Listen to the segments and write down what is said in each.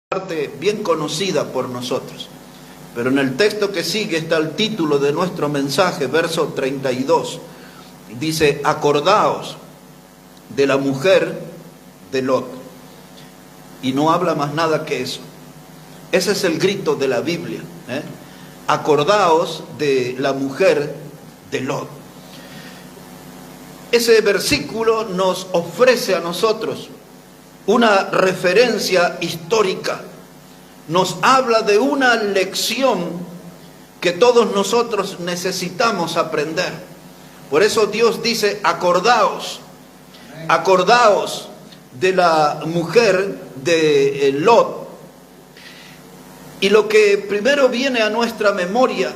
parte bien conocida por nosotros. Pero en el texto que sigue está el título de nuestro mensaje, verso 32. Dice: acordaos de la mujer de Lot. Y no habla más nada que eso. Ese es el grito de la Biblia. Acordaos de la mujer de Lot. Ese versículo nos ofrece a nosotros una referencia histórica. Nos habla de una lección que todos nosotros necesitamos aprender. Por eso Dios dice: acordaos de la mujer de Lot. Y lo que primero viene a nuestra memoria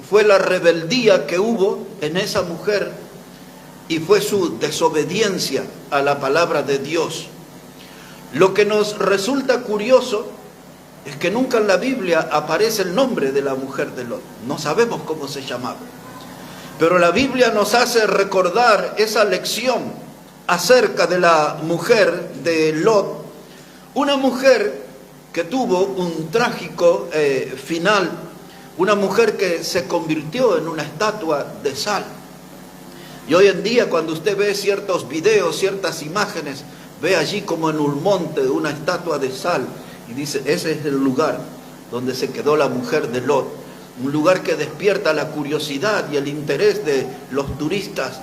fue la rebeldía que hubo en esa mujer y fue su desobediencia a la palabra de Dios. Lo que nos resulta curioso es que nunca en la Biblia aparece el nombre de la mujer de Lot. No sabemos cómo se llamaba. Pero la Biblia nos hace recordar esa lección acerca de la mujer de Lot. Una mujer que tuvo un trágico final. Una mujer que se convirtió en una estatua de sal. Y hoy en día, cuando usted ve ciertos videos, ciertas imágenes, ve allí como en un monte una estatua de sal y dice: ese es el lugar donde se quedó la mujer de Lot. Un lugar que despierta la curiosidad y el interés de los turistas.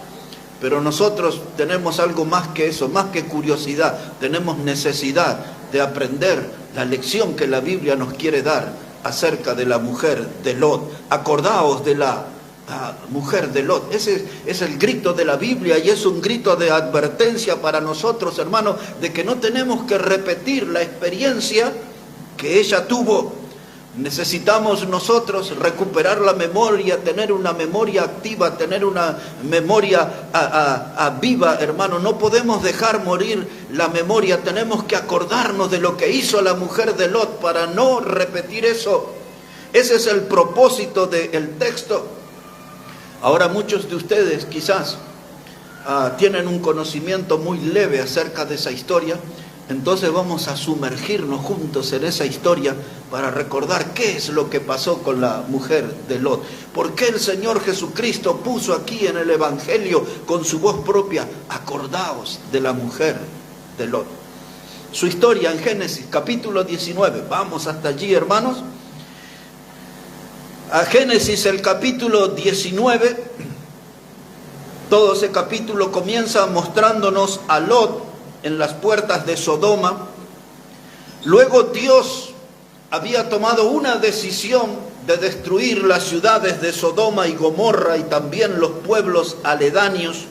Pero nosotros tenemos algo más que eso, más que curiosidad. Tenemos necesidad de aprender la lección que la Biblia nos quiere dar acerca de la mujer de Lot. Acordaos de la mujer de Lot. Ese es el grito de la Biblia, y es un grito de advertencia para nosotros, hermanos, de que no tenemos que repetir la experiencia que ella tuvo. Necesitamos nosotros recuperar la memoria, tener una memoria activa, tener una memoria viva, hermano. No podemos dejar morir la memoria. Tenemos que acordarnos de lo que hizo la mujer de Lot para no repetir eso. Ese es el propósito del texto. Ahora, muchos de ustedes quizás tienen un conocimiento muy leve acerca de esa historia. Entonces vamos a sumergirnos juntos en esa historia para recordar qué es lo que pasó con la mujer de Lot. ¿Por qué el Señor Jesucristo puso aquí en el Evangelio con su voz propia: acordaos de la mujer de Lot? Su historia en Génesis capítulo 19. Vamos hasta allí, hermanos. A Génesis el capítulo 19. Todo ese capítulo comienza mostrándonos a Lot en las puertas de Sodoma. Luego Dios había tomado una decisión de destruir las ciudades de Sodoma y Gomorra y también los pueblos aledaños.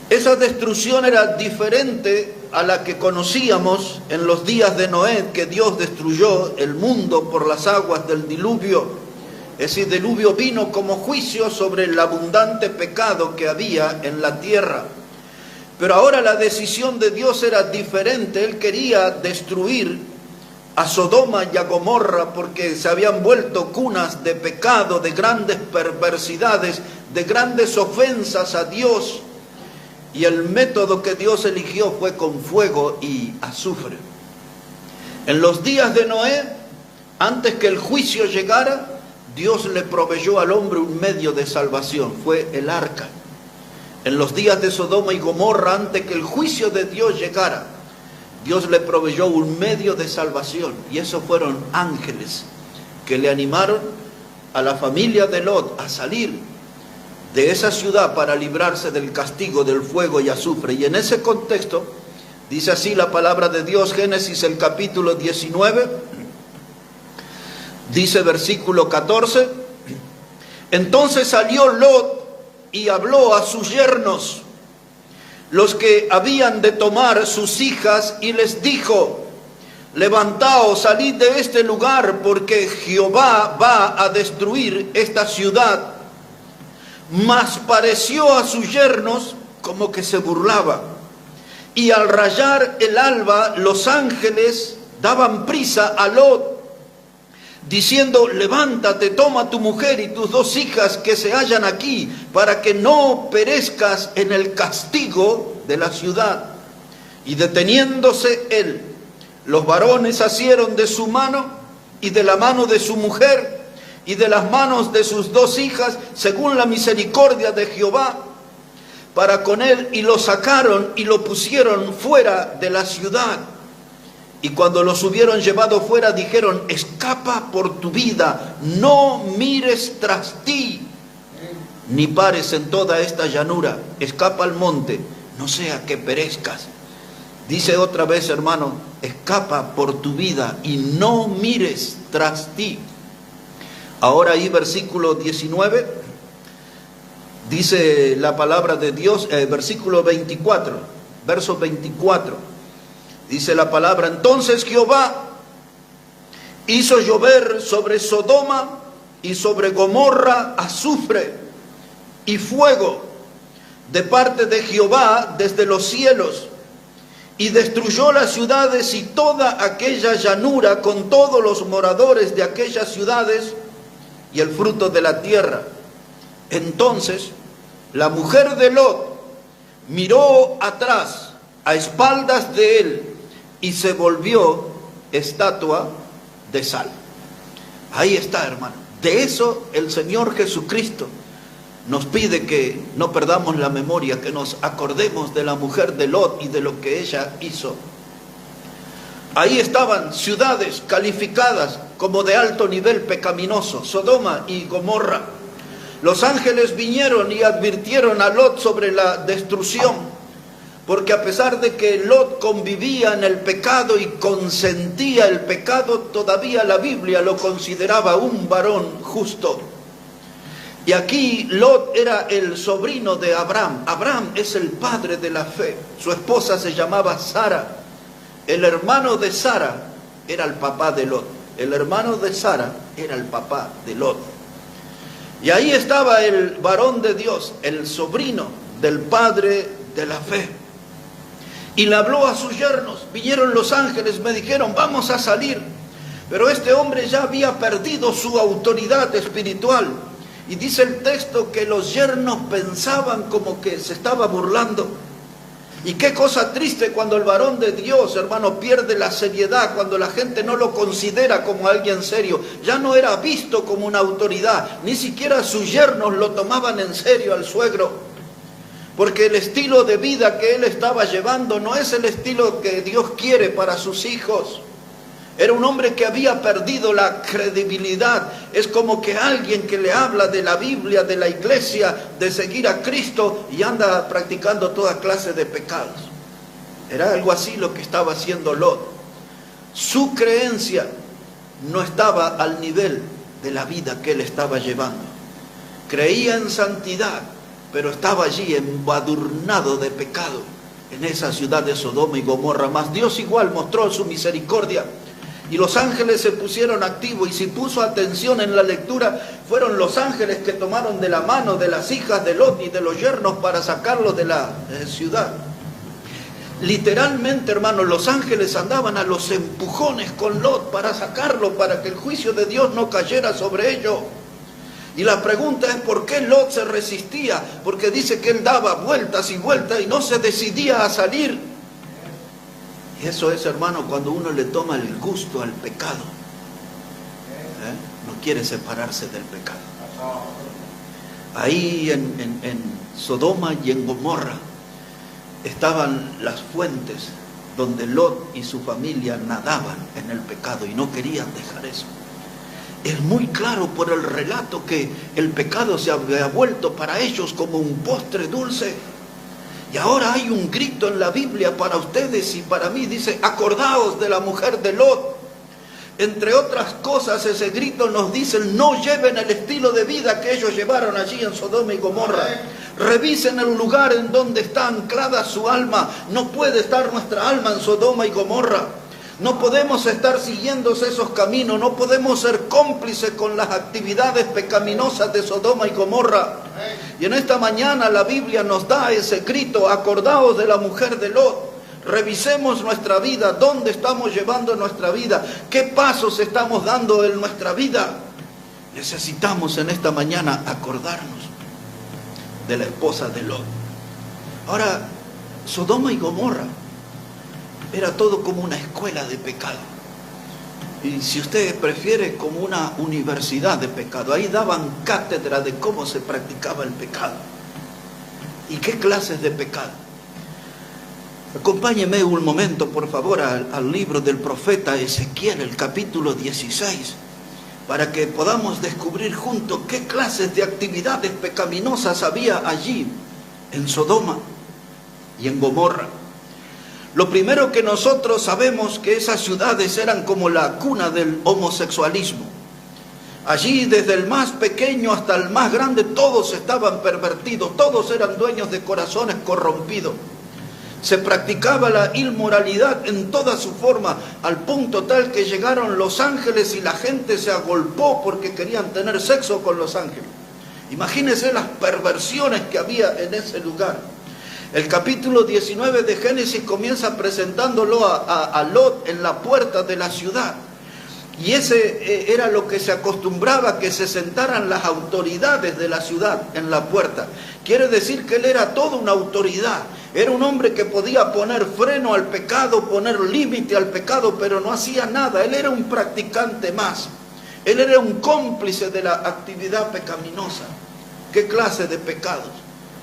Esa destrucción era diferente a la que conocíamos en los días de Noé, que Dios destruyó el mundo por las aguas del diluvio. Ese diluvio vino como juicio sobre el abundante pecado que había en la tierra. Pero ahora la decisión de Dios era diferente. Él quería destruir a Sodoma y a Gomorra porque se habían vuelto cunas de pecado, de grandes perversidades, de grandes ofensas a Dios. Y el método que Dios eligió fue con fuego y azufre. En los días de Noé, antes que el juicio llegara, Dios le proveyó al hombre un medio de salvación. Fue el arca. En los días de Sodoma y Gomorra, antes que el juicio de Dios llegara, Dios le proveyó un medio de salvación. Y esos fueron ángeles que le animaron a la familia de Lot a salir de esa ciudad para librarse del castigo del fuego y azufre. Y en ese contexto, dice así la palabra de Dios, Génesis el capítulo 19, dice versículo 14: entonces salió Lot y habló a sus yernos, los que habían de tomar sus hijas, y les dijo: levantaos, salid de este lugar, porque Jehová va a destruir esta ciudad. Mas pareció a sus yernos como que se burlaba. Y al rayar el alba, los ángeles daban prisa a Lot, diciendo: levántate, toma tu mujer y tus 2 hijas que se hallan aquí, para que no perezcas en el castigo de la ciudad. Y deteniéndose él, Los varones asieron de su mano y de la mano de su mujer y de las manos de sus 2 hijas, según la misericordia de Jehová, para con él, y lo sacaron y lo pusieron fuera de la ciudad. Y cuando los hubieron llevado fuera, dijeron: escapa por tu vida, no mires tras ti, ni pares en toda esta llanura, escapa al monte, no sea que perezcas. Dice otra vez, hermano, escapa por tu vida y no mires tras ti. Ahora ahí versículo 19, dice la palabra de Dios, versículo 24, verso 24, dice la palabra: entonces Jehová hizo llover sobre Sodoma y sobre Gomorra azufre y fuego de parte de Jehová desde los cielos, y destruyó las ciudades y toda aquella llanura con todos los moradores de aquellas ciudades y el fruto de la tierra. Entonces la mujer de Lot miró atrás a espaldas de él y se volvió estatua de sal. Ahí está, hermano. De eso el Señor Jesucristo nos pide que no perdamos la memoria, que nos acordemos de la mujer de Lot y de lo que ella hizo. Ahí estaban ciudades calificadas como de alto nivel pecaminoso, Sodoma y Gomorra. Los ángeles vinieron y advirtieron a Lot sobre la destrucción, porque a pesar de que Lot convivía en el pecado y consentía el pecado, todavía la Biblia lo consideraba un varón justo. Y aquí Lot era el sobrino de Abraham. Abraham es el padre de la fe. Su esposa se llamaba Sara. El hermano de Sara era el papá de Lot. El hermano de Sara era el papá de Lot. Y ahí estaba el varón de Dios, el sobrino del padre de la fe. Y le habló a sus yernos. Vinieron los ángeles, me dijeron: vamos a salir. Pero este hombre ya había perdido su autoridad espiritual. Y dice el texto que los yernos pensaban como que se estaba burlando. Y qué cosa triste cuando el varón de Dios, hermano, pierde la seriedad, cuando la gente no lo considera como alguien serio. Ya no era visto como una autoridad, ni siquiera sus yernos lo tomaban en serio al suegro. Porque el estilo de vida que él estaba llevando no es el estilo que Dios quiere para sus hijos. Era un hombre que había perdido la credibilidad. Es como que alguien que le habla de la Biblia, de la iglesia, de seguir a Cristo, y anda practicando toda clase de pecados. Era algo así lo que estaba haciendo Lot. Su creencia no estaba al nivel de la vida que él estaba llevando. Creía en santidad, pero estaba allí embadurnado de pecado en esa ciudad de Sodoma y Gomorra. Mas Dios igual mostró su misericordia. Y los ángeles se pusieron activos, y si puso atención en la lectura, fueron los ángeles que tomaron de la mano de las hijas de Lot y de los yernos para sacarlos de la ciudad. Literalmente, hermanos, los ángeles andaban a los empujones con Lot para sacarlo, para que el juicio de Dios no cayera sobre ellos. Y la pregunta es: ¿por qué Lot se resistía? Porque dice que él daba vueltas y vueltas y no se decidía a salir. Y eso es, hermano, cuando uno le toma el gusto al pecado. No quiere separarse del pecado. Ahí en Sodoma y en Gomorra estaban las fuentes donde Lot y su familia nadaban en el pecado y no querían dejar eso. Es muy claro por el relato que el pecado se había vuelto para ellos como un postre dulce. Y ahora hay un grito en la Biblia para ustedes y para mí. Dice: acordaos de la mujer de Lot. Entre otras cosas, ese grito nos dice: no lleven el estilo de vida que ellos llevaron allí en Sodoma y Gomorra. Revisen el lugar en donde está anclada su alma. No puede estar nuestra alma en Sodoma y Gomorra. No podemos estar siguiendo esos caminos. No podemos ser cómplices con las actividades pecaminosas de Sodoma y Gomorra. Y en esta mañana la Biblia nos da ese grito: acordaos de la mujer de Lot. Revisemos nuestra vida, dónde estamos llevando nuestra vida, qué pasos estamos dando en nuestra vida. Necesitamos en esta mañana acordarnos de la esposa de Lot. Ahora, Sodoma y Gomorra Era todo como una escuela de pecado. Y si usted prefiere, como una universidad de pecado. Ahí daban cátedra de cómo se practicaba el pecado. ¿Y qué clases de pecado? Acompáñeme un momento, por favor, al libro del profeta Ezequiel, el capítulo 16, para que podamos descubrir juntos qué clases de actividades pecaminosas había allí, en Sodoma y en Gomorra. Lo primero que nosotros sabemos, que esas ciudades eran como la cuna del homosexualismo. Allí, desde el más pequeño hasta el más grande, todos estaban pervertidos, todos eran dueños de corazones corrompidos. Se practicaba la inmoralidad en toda su forma, al punto tal que llegaron los ángeles y la gente se agolpó porque querían tener sexo con los ángeles. Imagínense las perversiones que había en ese lugar. El capítulo 19 de Génesis comienza presentándolo a Lot en la puerta de la ciudad. Y ese era lo que se acostumbraba, que se sentaran las autoridades de la ciudad en la puerta. Quiere decir que él era toda una autoridad. Era un hombre que podía poner freno al pecado, poner límite al pecado, pero no hacía nada. Él era un practicante más. Él era un cómplice de la actividad pecaminosa. ¿Qué clase de pecados?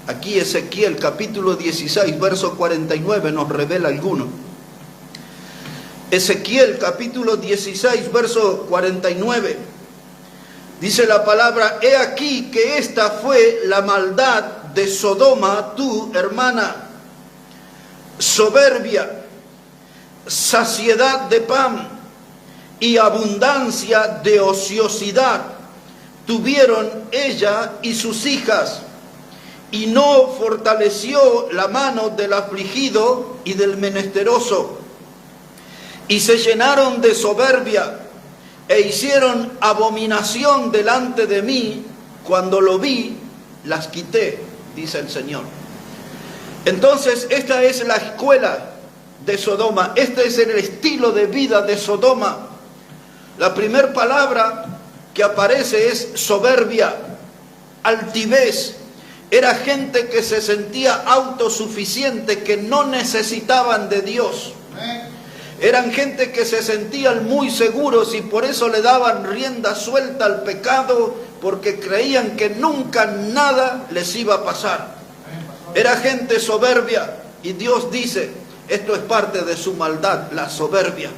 Aquí Ezequiel capítulo 16, verso 49 nos revela alguno. Ezequiel capítulo 16, verso 49. Dice la palabra: he aquí que esta fue la maldad de Sodoma, tu hermana. Soberbia, saciedad de pan y abundancia de ociosidad tuvieron ella y sus hijas, y no fortaleció la mano del afligido y del menesteroso. Y se llenaron de soberbia e hicieron abominación delante de mí. Cuando lo vi, las quité, dice el Señor. Entonces, esta es la escuela de Sodoma. Este es el estilo de vida de Sodoma. La primera palabra que aparece es soberbia, altivez. Era gente que se sentía autosuficiente, que no necesitaban de Dios. Eran gente que se sentían muy seguros y por eso le daban rienda suelta al pecado, porque creían que nunca nada les iba a pasar. Era gente soberbia, y Dios dice, esto es parte de su maldad, la soberbia.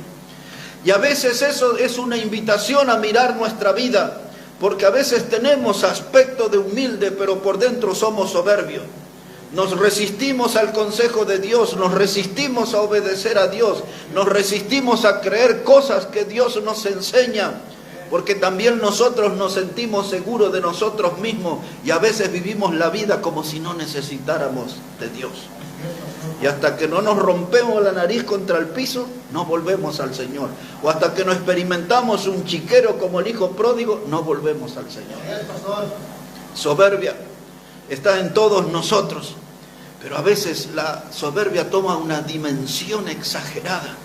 Y a veces eso es una invitación a mirar nuestra vida, porque a veces tenemos aspecto de humilde, pero por dentro somos soberbios. Nos resistimos al consejo de Dios, nos resistimos a obedecer a Dios, nos resistimos a creer cosas que Dios nos enseña, porque también nosotros nos sentimos seguros de nosotros mismos y a veces vivimos la vida como si no necesitáramos de Dios. Y hasta que no nos rompemos la nariz contra el piso, no volvemos al Señor. O hasta que no experimentamos un chiquero como el hijo pródigo, no volvemos al Señor. Soberbia está en todos nosotros, pero a veces la soberbia toma una dimensión exagerada.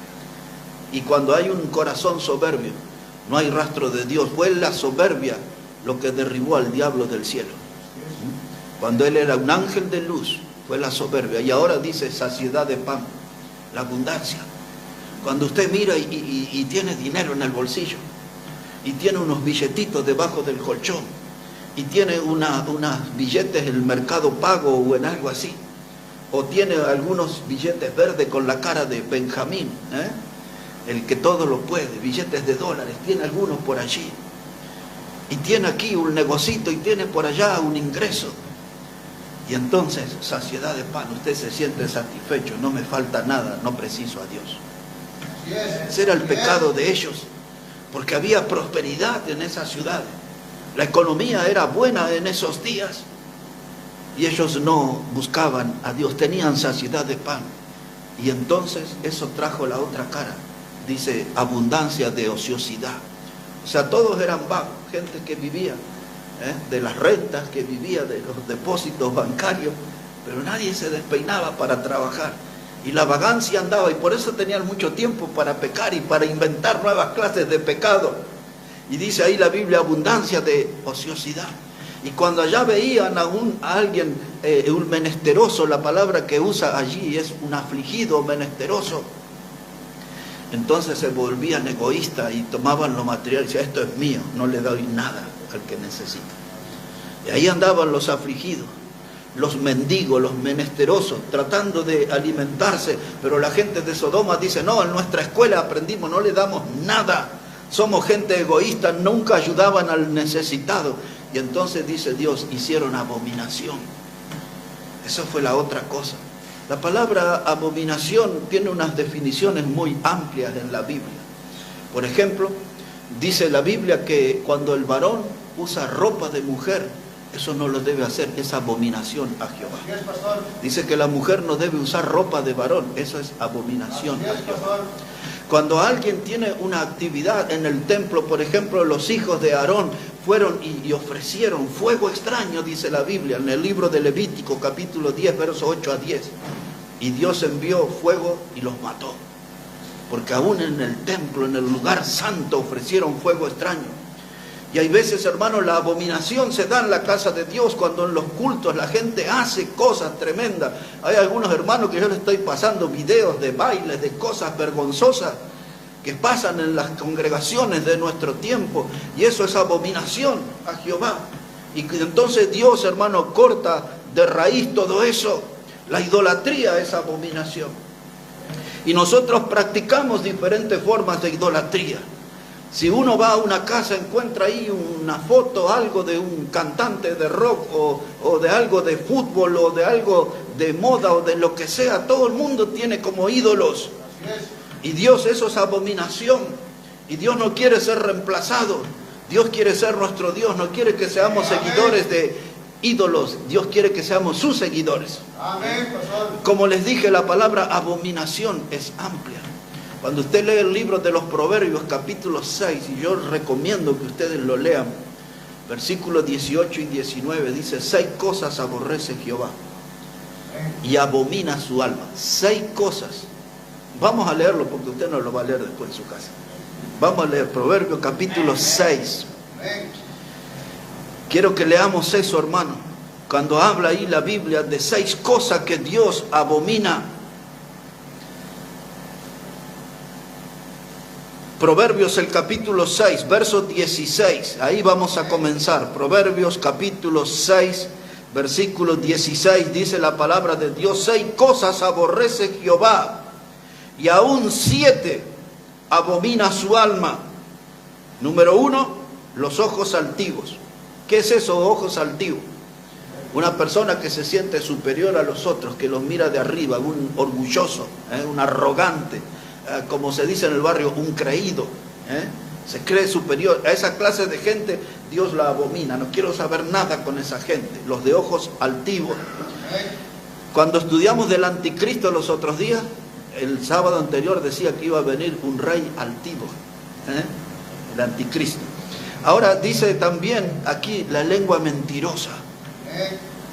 Y cuando hay un corazón soberbio, no hay rastro de Dios. Fue la soberbia lo que derribó al diablo del cielo. Cuando él era un ángel de luz, fue la soberbia. Y ahora dice saciedad de pan, la abundancia. Cuando usted mira y tiene dinero en el bolsillo, y tiene unos billetitos debajo del colchón, y tiene unos billetes en el Mercado Pago o en algo así, o tiene algunos billetes verdes con la cara de Benjamín, el que todo lo puede, billetes de dólares, tiene algunos por allí, y tiene aquí un negocito y tiene por allá un ingreso, y entonces saciedad de pan, usted se siente satisfecho, no me falta nada, no preciso a Dios. Ese era el pecado de ellos, porque había prosperidad en esa ciudad, la economía era buena en esos días, y ellos no buscaban a Dios, tenían saciedad de pan, y entonces eso trajo la otra cara. Dice abundancia de ociosidad. O sea, todos eran vagos, gente que vivía de las rentas, que vivía de los depósitos bancarios, pero nadie se despeinaba para trabajar. Y la vagancia andaba, y por eso tenían mucho tiempo para pecar y para inventar nuevas clases de pecado. Y dice ahí la Biblia, abundancia de ociosidad. Y cuando allá veían a alguien, un menesteroso, la palabra que usa allí es un afligido menesteroso. Entonces se volvían egoístas y tomaban lo material y decían, esto es mío, no le doy nada al que necesita. Y ahí andaban los afligidos, los mendigos, los menesterosos, tratando de alimentarse, pero la gente de Sodoma dice, no, en nuestra escuela aprendimos, no le damos nada, somos gente egoísta, nunca ayudaban al necesitado. Y entonces dice Dios, hicieron abominación. Eso fue la otra cosa. La palabra abominación tiene unas definiciones muy amplias en la Biblia. Por ejemplo, dice la Biblia que cuando el varón usa ropa de mujer, eso no lo debe hacer, es abominación a Jehová. Dice que la mujer no debe usar ropa de varón, eso es abominación a Jehová. Cuando alguien tiene una actividad en el templo, por ejemplo, los hijos de Aarón fueron y ofrecieron fuego extraño, dice la Biblia, en el libro de Levítico, capítulo 10, versos 8 a 10. Y Dios envió fuego y los mató. Porque aún en el templo, en el lugar santo, ofrecieron fuego extraño. Y hay veces, hermanos, la abominación se da en la casa de Dios cuando en los cultos la gente hace cosas tremendas. Hay algunos hermanos que yo les estoy pasando videos de bailes, de cosas vergonzosas que pasan en las congregaciones de nuestro tiempo. Y eso es abominación a Jehová. Y entonces Dios, hermano, corta de raíz todo eso. La idolatría es abominación. Y nosotros practicamos diferentes formas de idolatría. Si uno va a una casa, encuentra ahí una foto, algo de un cantante de rock o de algo de fútbol o de algo de moda o de lo que sea, todo el mundo tiene como ídolos. Y Dios, eso es abominación. Y Dios no quiere ser reemplazado. Dios quiere ser nuestro Dios, no quiere que seamos seguidores de ídolos. Dios quiere que seamos sus seguidores. Como les dije, la palabra abominación es amplia. Cuando usted lee el libro de los Proverbios, capítulo 6, y yo recomiendo que ustedes lo lean, versículos 18 y 19, dice, 6 cosas aborrece Jehová y abomina su alma. 6 cosas. Vamos a leerlo porque usted no lo va a leer después en su casa. Vamos a leer Proverbios capítulo 6. Quiero que leamos eso, hermano. Cuando habla ahí la Biblia de 6 cosas que Dios abomina. Proverbios el capítulo 6, verso 16. Ahí vamos a comenzar. Proverbios capítulo 6, versículo 16. Dice la palabra de Dios, 6 cosas aborrece Jehová y aún 7 abomina su alma. Número 1, los ojos altivos. ¿Qué es eso, ojos altivos? Una persona que se siente superior a los otros, que los mira de arriba, un orgulloso, un arrogante, como se dice en el barrio, un creído, se cree superior. A esa clase de gente Dios la abomina. No quiero saber nada con esa gente, los de ojos altivos. Cuando estudiamos del anticristo los otros días, el sábado anterior decía que iba a venir un rey altivo, el anticristo. Ahora dice también aquí la lengua mentirosa.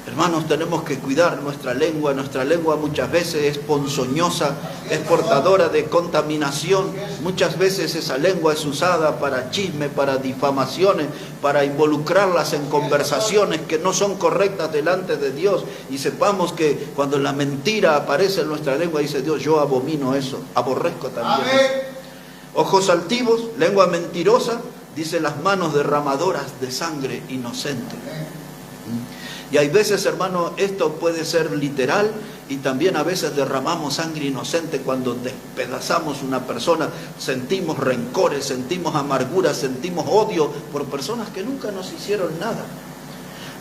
Hermanos, tenemos que cuidar nuestra lengua. Nuestra lengua muchas veces es ponzoñosa, es portadora de contaminación. Muchas veces esa lengua es usada para chisme, para difamaciones, para involucrarlas en conversaciones que no son correctas delante de Dios. Y sepamos que cuando la mentira aparece en nuestra lengua, dice Dios, yo abomino eso, aborrezco también eso. Ojos altivos, lengua mentirosa, dice las manos derramadoras de sangre inocente. Y hay veces, hermano, esto puede ser literal y también a veces derramamos sangre inocente cuando despedazamos una persona, sentimos rencores, sentimos amargura, sentimos odio por personas que nunca nos hicieron nada.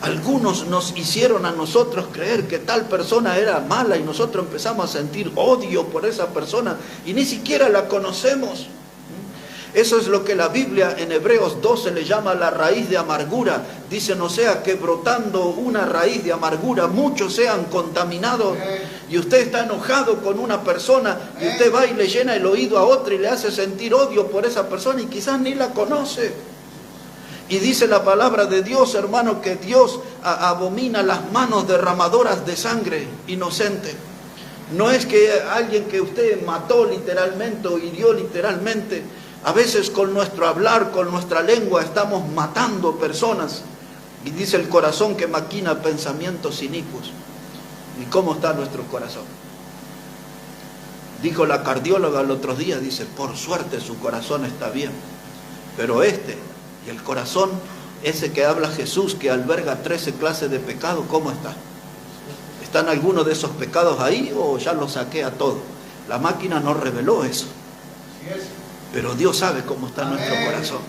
Algunos nos hicieron a nosotros creer que tal persona era mala y nosotros empezamos a sentir odio por esa persona y ni siquiera la conocemos. Eso es lo que la Biblia en Hebreos 12 le llama la raíz de amargura. Dice, no sea que brotando una raíz de amargura muchos sean contaminados. Y usted está enojado con una persona y usted va y le llena el oído a otra y le hace sentir odio por esa persona y quizás ni la conoce. Y dice la palabra de Dios, hermano, que Dios abomina las manos derramadoras de sangre inocente. No es que alguien que usted mató literalmente o hirió literalmente. A veces con nuestro hablar, con nuestra lengua, estamos matando personas. Y dice el corazón que maquina pensamientos inicuos. ¿Y cómo está nuestro corazón? Dijo la cardióloga el otro día, dice, por suerte su corazón está bien. Pero y el corazón, ese que habla Jesús, que alberga 13 clases de pecado, ¿cómo está? ¿Están algunos de esos pecados ahí o ya los saqué a todos? La máquina no reveló eso. Pero Dios sabe cómo está nuestro corazón.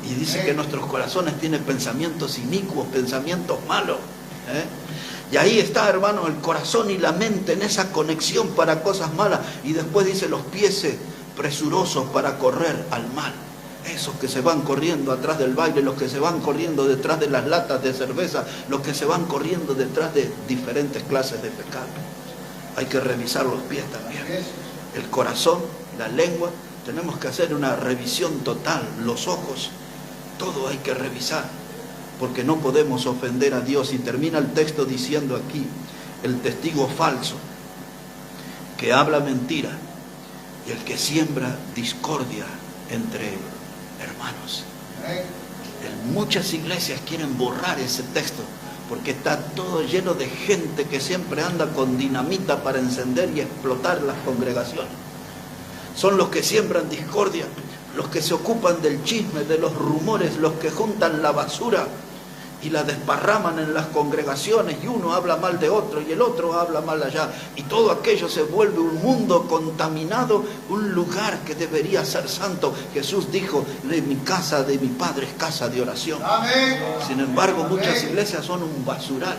Y dice que nuestros corazones tienen pensamientos inicuos, pensamientos malos. Y ahí está, hermano, el corazón y la mente en esa conexión para cosas malas. Y después dice los pies presurosos para correr al mal. Esos que se van corriendo atrás del baile, los que se van corriendo detrás de las latas de cerveza, los que se van corriendo detrás de diferentes clases de pecado. Hay que revisar los pies también. El corazón, la lengua, tenemos que hacer una revisión total, los ojos, todo hay que revisar, porque no podemos ofender a Dios. Y termina el texto diciendo aquí, el testigo falso, que habla mentira, y el que siembra discordia entre hermanos. Muchas iglesias quieren borrar ese texto, porque está todo lleno de gente que siempre anda con dinamita para encender y explotar las congregaciones. Son los que siembran discordia, los que se ocupan del chisme, de los rumores, los que juntan la basura y la desparraman en las congregaciones, y uno habla mal de otro y el otro habla mal allá, y todo aquello se vuelve un mundo contaminado, un lugar que debería ser santo. Jesús dijo, de mi casa, de mi Padre es casa de oración. Amén. Sin embargo, muchas iglesias son un basural.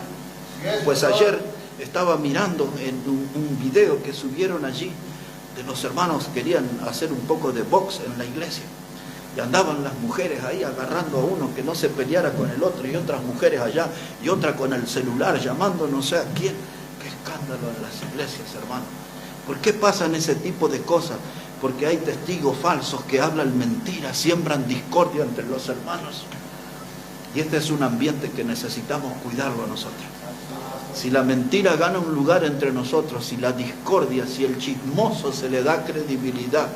Pues ayer estaba mirando en un video que subieron allí, de los hermanos querían hacer un poco de box en la iglesia. Y andaban las mujeres ahí agarrando a uno que no se peleara con el otro, y otras mujeres allá, y otra con el celular llamando no sé a quién. Qué escándalo en las iglesias, hermano. ¿Por qué pasan ese tipo de cosas? Porque hay testigos falsos que hablan mentiras, siembran discordia entre los hermanos. Y este es un ambiente que necesitamos cuidarlo nosotros. Si la mentira gana un lugar entre nosotros, si la discordia, si el chismoso se le da credibilidad,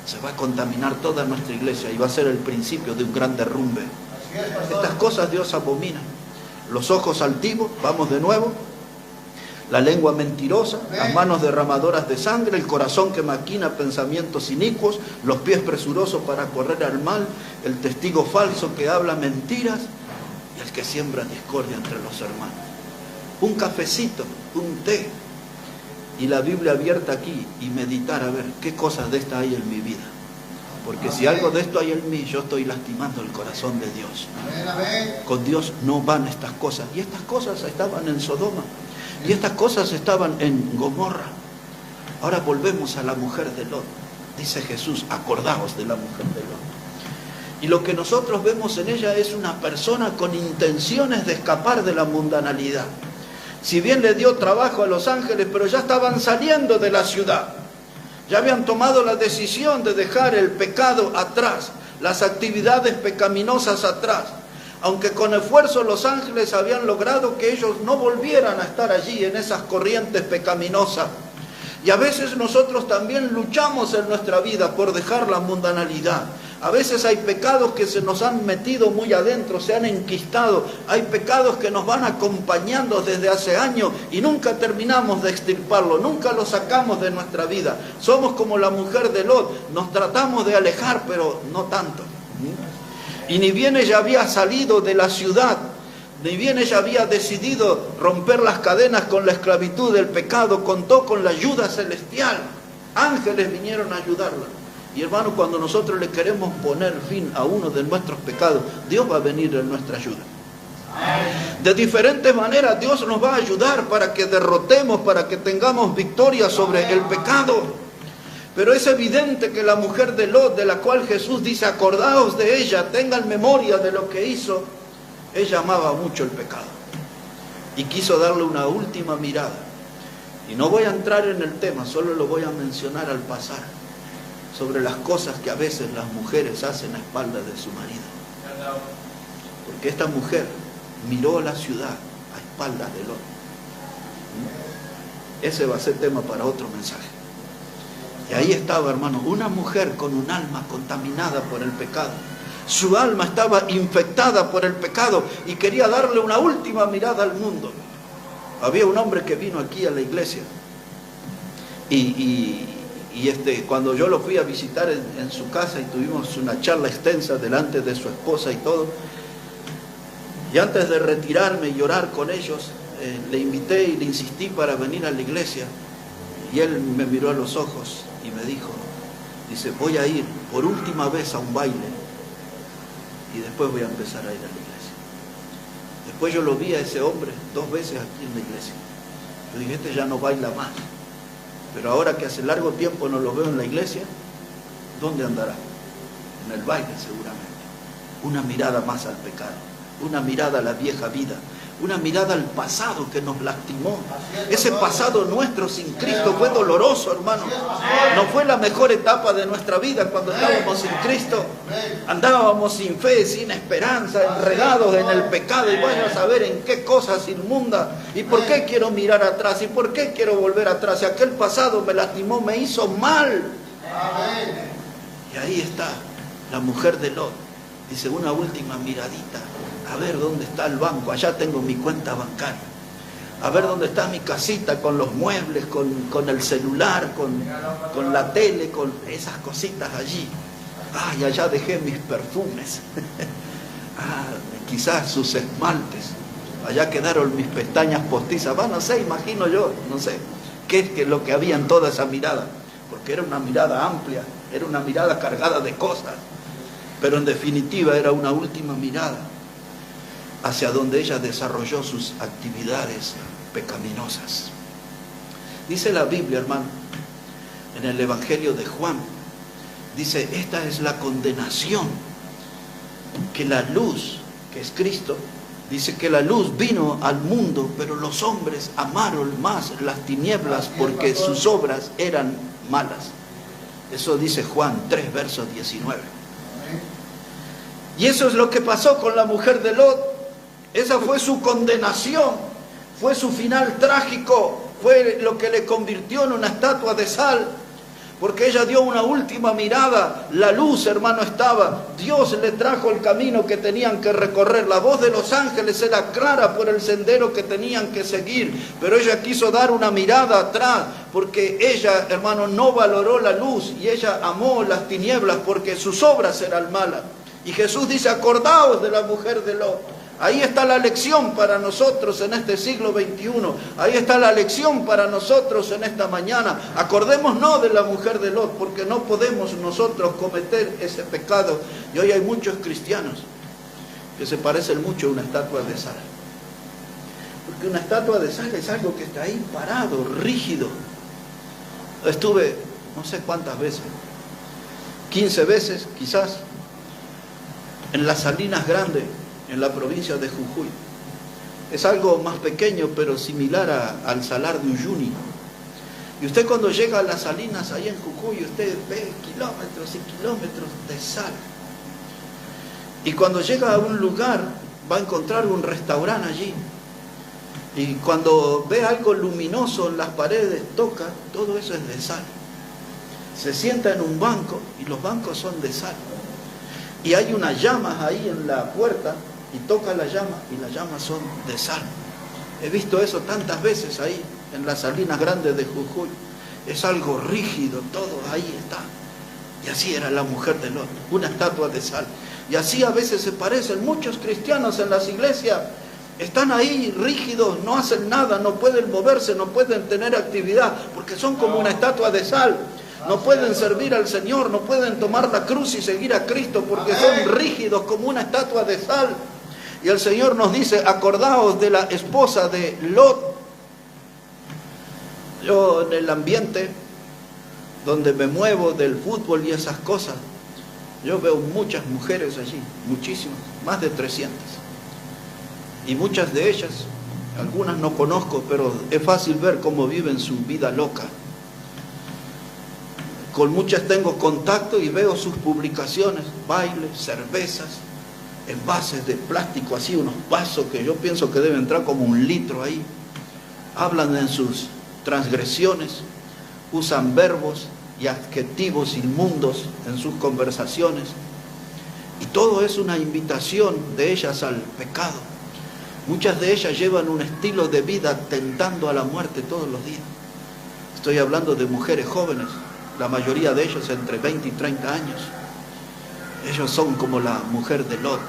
se va a contaminar toda nuestra iglesia y va a ser el principio de un gran derrumbe. Estas cosas Dios abomina. Los ojos altivos, vamos de nuevo, la lengua mentirosa, las manos derramadoras de sangre, el corazón que maquina pensamientos inicuos, los pies presurosos para correr al mal, el testigo falso que habla mentiras y el que siembra discordia entre los hermanos. Un cafecito, un té, y la Biblia abierta aquí, y meditar a ver qué cosas de esta hay en mi vida. Porque si algo de esto hay en mí, yo estoy lastimando el corazón de Dios. Con Dios no van estas cosas. Y estas cosas estaban en Sodoma, y estas cosas estaban en Gomorra. Ahora volvemos a la mujer de Lot. Dice Jesús, acordaos de la mujer de Lot. Y lo que nosotros vemos en ella es una persona con intenciones de escapar de la mundanalidad. Si bien le dio trabajo a los ángeles, pero ya estaban saliendo de la ciudad. Ya habían tomado la decisión de dejar el pecado atrás, las actividades pecaminosas atrás. Aunque con esfuerzo los ángeles habían logrado que ellos no volvieran a estar allí en esas corrientes pecaminosas. Y a veces nosotros también luchamos en nuestra vida por dejar la mundanalidad. A veces hay pecados que se nos han metido muy adentro, se han enquistado. Hay pecados que nos van acompañando desde hace años y nunca terminamos de extirparlo, nunca lo sacamos de nuestra vida. Somos como la mujer de Lot, nos tratamos de alejar, pero no tanto. Y ni bien ella había salido de la ciudad, ni bien ella había decidido romper las cadenas con la esclavitud del pecado, contó con la ayuda celestial. Ángeles vinieron a ayudarla. Y hermano, cuando nosotros le queremos poner fin a uno de nuestros pecados, Dios va a venir en nuestra ayuda. De diferentes maneras Dios nos va a ayudar para que derrotemos, para que tengamos victoria sobre el pecado. Pero es evidente que la mujer de Lot, de la cual Jesús dice, acordaos de ella, tengan memoria de lo que hizo, ella amaba mucho el pecado. Y quiso darle una última mirada. Y no voy a entrar en el tema, solo lo voy a mencionar al pasar, sobre las cosas que a veces las mujeres hacen a espaldas de su marido. Porque esta mujer miró la ciudad a espaldas de Lot. Ese va a ser tema para otro mensaje. Y ahí estaba, hermano, una mujer con un alma contaminada por el pecado. Su alma estaba infectada por el pecado y quería darle una última mirada al mundo. Había un hombre que vino aquí a la iglesia y Y cuando yo lo fui a visitar en su casa y tuvimos una charla extensa delante de su esposa y todo, y antes de retirarme y orar con ellos, le invité y le insistí para venir a la iglesia. Y él me miró a los ojos y me dijo, dice, voy a ir por última vez a un baile y después voy a empezar a ir a la iglesia. Después yo lo vi a ese hombre 2 veces aquí en la iglesia. Yo dije, este ya no baila más. Pero ahora que hace largo tiempo no lo veo en la iglesia, ¿dónde andará? En el baile seguramente. Una mirada más al pecado, una mirada a la vieja vida, una mirada al pasado que nos lastimó. Ese pasado nuestro sin Cristo fue doloroso, hermano. No fue la mejor etapa de nuestra vida cuando estábamos sin Cristo. Andábamos sin fe, sin esperanza, enredados en el pecado y vaya a saber en qué cosas inmundas. ¿Y por qué quiero mirar atrás? ¿Y por qué quiero volver atrás? Si aquel pasado me lastimó, me hizo mal. Y ahí está la mujer de Lot. Dice, una última miradita. A ver dónde está el banco, allá tengo mi cuenta bancaria. A ver dónde está mi casita con los muebles, con el celular, con la tele, con esas cositas allí. Ay, allá dejé mis perfumes. Quizás sus esmaltes. Allá quedaron mis pestañas postizas. No sé, imagino yo, no sé. ¿Qué es lo que había en toda esa mirada? Porque era una mirada amplia, era una mirada cargada de cosas. Pero en definitiva era una última mirada hacia donde ella desarrolló sus actividades pecaminosas. Dice la Biblia, hermano, en el Evangelio de Juan, dice, esta es la condenación, que la luz, que es Cristo, dice que la luz vino al mundo, pero los hombres amaron más las tinieblas porque sus obras eran malas. Eso dice Juan 3, verso 19. Y eso es lo que pasó con la mujer de Lot. Esa fue su condenación, fue su final trágico, fue lo que le convirtió en una estatua de sal, porque ella dio una última mirada, la luz, hermano, estaba, Dios le trajo el camino que tenían que recorrer, la voz de los ángeles era clara por el sendero que tenían que seguir, pero ella quiso dar una mirada atrás, porque ella, hermano, no valoró la luz y ella amó las tinieblas porque sus obras eran malas. Y Jesús dice, acordaos de la mujer de Lot. Ahí está la lección para nosotros en este siglo XXI. Ahí está la lección para nosotros en esta mañana. Acordémonos de la mujer de Lot, porque no podemos nosotros cometer ese pecado. Y hoy hay muchos cristianos que se parecen mucho a una estatua de sal. Porque una estatua de sal es algo que está ahí parado, rígido. Estuve no sé cuántas veces, 15 veces quizás, en las Salinas Grandes, en la provincia de Jujuy. Es algo más pequeño, pero similar al Salar de Uyuni. Y usted cuando llega a las Salinas, ahí en Jujuy, usted ve kilómetros y kilómetros de sal. Y cuando llega a un lugar, va a encontrar un restaurante allí. Y cuando ve algo luminoso en las paredes, toca, todo eso es de sal. Se sienta en un banco, y los bancos son de sal. Y hay unas llamas ahí en la puerta, y toca la llama, y las llamas son de sal. He visto eso tantas veces ahí, en las Salinas Grandes de Jujuy. Es algo rígido, todo ahí está. Y así era la mujer de Lot, una estatua de sal. Y así a veces se parecen muchos cristianos en las iglesias. Están ahí rígidos, no hacen nada, no pueden moverse, no pueden tener actividad, porque son como una estatua de sal. No pueden servir al Señor, no pueden tomar la cruz y seguir a Cristo, porque son rígidos como una estatua de sal. Y el Señor nos dice, acordaos de la esposa de Lot. Yo en el ambiente donde me muevo del fútbol y esas cosas, yo veo muchas mujeres allí, muchísimas, más de 300. Y muchas de ellas, algunas no conozco, pero es fácil ver cómo viven su vida loca. Con muchas tengo contacto y veo sus publicaciones, bailes, cervezas, envases de plástico, así unos vasos que yo pienso que debe entrar como 1 litro ahí. Hablan en sus transgresiones, usan verbos y adjetivos inmundos en sus conversaciones. Y todo es una invitación de ellas al pecado. Muchas de ellas llevan un estilo de vida tentando a la muerte todos los días. Estoy hablando de mujeres jóvenes, la mayoría de ellos entre 20 y 30 años. Ellos son como la mujer de Lot.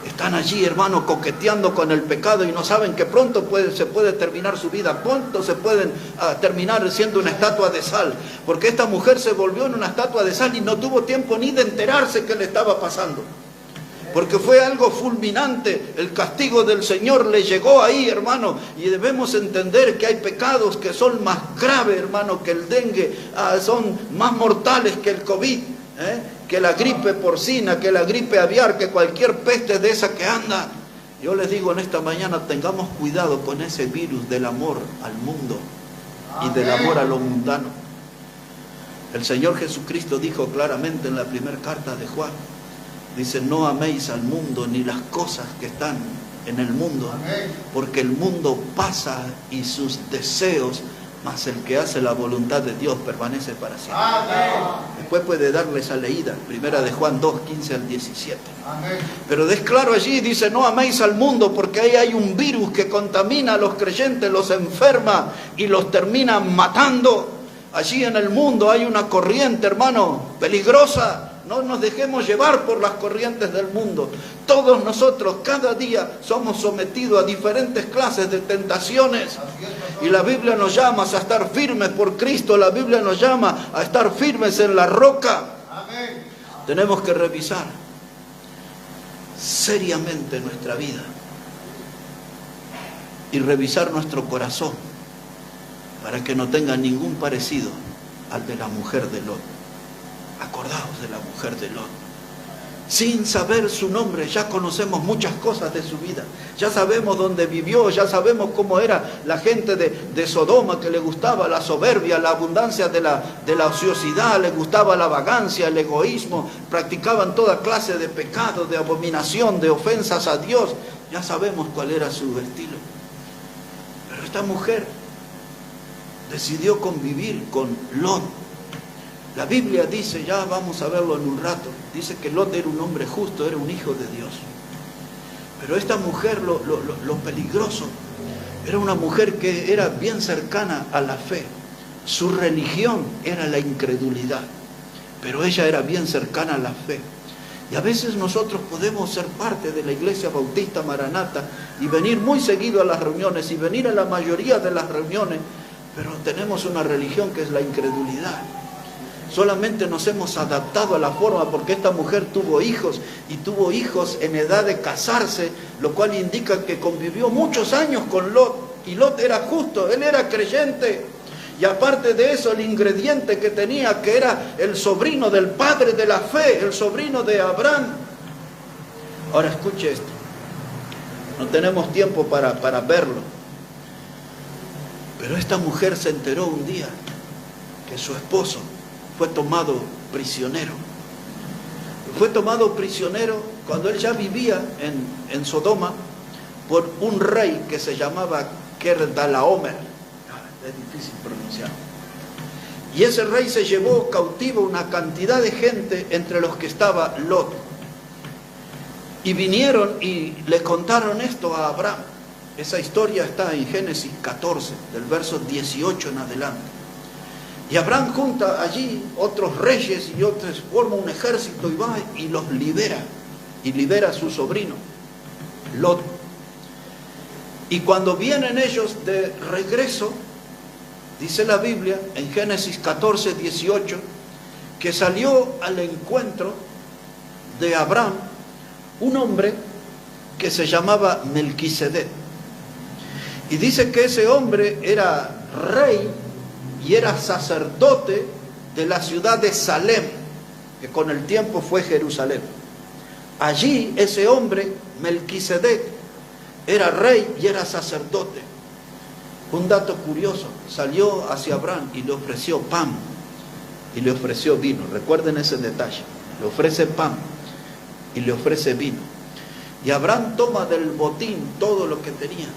Están allí, hermano, coqueteando con el pecado y no saben que pronto se puede terminar su vida, pronto se pueden terminar siendo una estatua de sal, porque esta mujer se volvió en una estatua de sal y no tuvo tiempo ni de enterarse qué le estaba pasando, porque fue algo fulminante. El castigo del Señor le llegó ahí, hermano, y debemos entender que hay pecados que son más graves, hermano, que el dengue, son más mortales que el COVID, que la gripe porcina, que la gripe aviar, que cualquier peste de esa que anda. Yo les digo en esta mañana, tengamos cuidado con ese virus del amor al mundo y del amor a lo mundano. El Señor Jesucristo dijo claramente en la primera carta de Juan, dice: no améis al mundo ni las cosas que están en el mundo, porque el mundo pasa y sus deseos, mas el que hace la voluntad de Dios permanece para siempre. Después puede darle esa leída, primera de Juan 2, 15 al 17. Pero es claro allí, dice: no améis al mundo, porque ahí hay un virus que contamina a los creyentes, los enferma y los termina matando. Allí en el mundo hay una corriente, hermano, peligrosa. No nos dejemos llevar por las corrientes del mundo. Todos nosotros cada día somos sometidos a diferentes clases de tentaciones. Y la Biblia nos llama a estar firmes por Cristo. La Biblia nos llama a estar firmes en la roca. Tenemos que revisar seriamente nuestra vida y revisar nuestro corazón para que no tenga ningún parecido al de la mujer de Lot. Acordaos de la mujer de Lot. Sin saber su nombre, ya conocemos muchas cosas de su vida. Ya sabemos dónde vivió, ya sabemos cómo era la gente de Sodoma, que le gustaba la soberbia, la abundancia de la ociosidad, le gustaba la vagancia, el egoísmo, practicaban toda clase de pecado, de abominación, de ofensas a Dios. Ya sabemos cuál era su estilo. Pero esta mujer decidió convivir con Lot. La Biblia dice, ya vamos a verlo en un rato, dice que Lot era un hombre justo, era un hijo de Dios. Pero esta mujer, lo peligroso, era una mujer que era bien cercana a la fe. Su religión era la incredulidad, pero ella era bien cercana a la fe. Y a veces nosotros podemos ser parte de la Iglesia Bautista Maranata y venir muy seguido a las reuniones y venir a la mayoría de las reuniones, pero tenemos una religión que es la incredulidad. Solamente nos hemos adaptado a la forma, porque esta mujer tuvo hijos y tuvo hijos en edad de casarse, lo cual indica que convivió muchos años con Lot, y Lot era justo, él era creyente, y aparte de eso el ingrediente que tenía, que era el sobrino del padre de la fe, el sobrino de Abraham. Ahora escuche esto, no tenemos tiempo para verlo, pero esta mujer se enteró un día que su esposo fue tomado prisionero. Fue tomado prisionero cuando él ya vivía en Sodoma por un rey que se llamaba Kedorlaomer. Es difícil pronunciar. Y ese rey se llevó cautivo una cantidad de gente, entre los que estaba Lot. Y vinieron y le contaron esto a Abraham. Esa historia está en Génesis 14, del verso 18 en adelante. Y Abraham junta allí otros reyes y otros, forma un ejército y va y los libera. Y libera a su sobrino, Lot. Y cuando vienen ellos de regreso, dice la Biblia en Génesis 14, 18, que salió al encuentro de Abraham un hombre que se llamaba Melquisedec. Y dice que ese hombre era rey y era sacerdote de la ciudad de Salem, que con el tiempo fue Jerusalén. Allí ese hombre, Melquisedec, era rey y era sacerdote. Un dato curioso, salió hacia Abraham y le ofreció pan y le ofreció vino. Recuerden ese detalle, le ofrece pan y le ofrece vino. Y Abraham toma del botín todo lo que tenía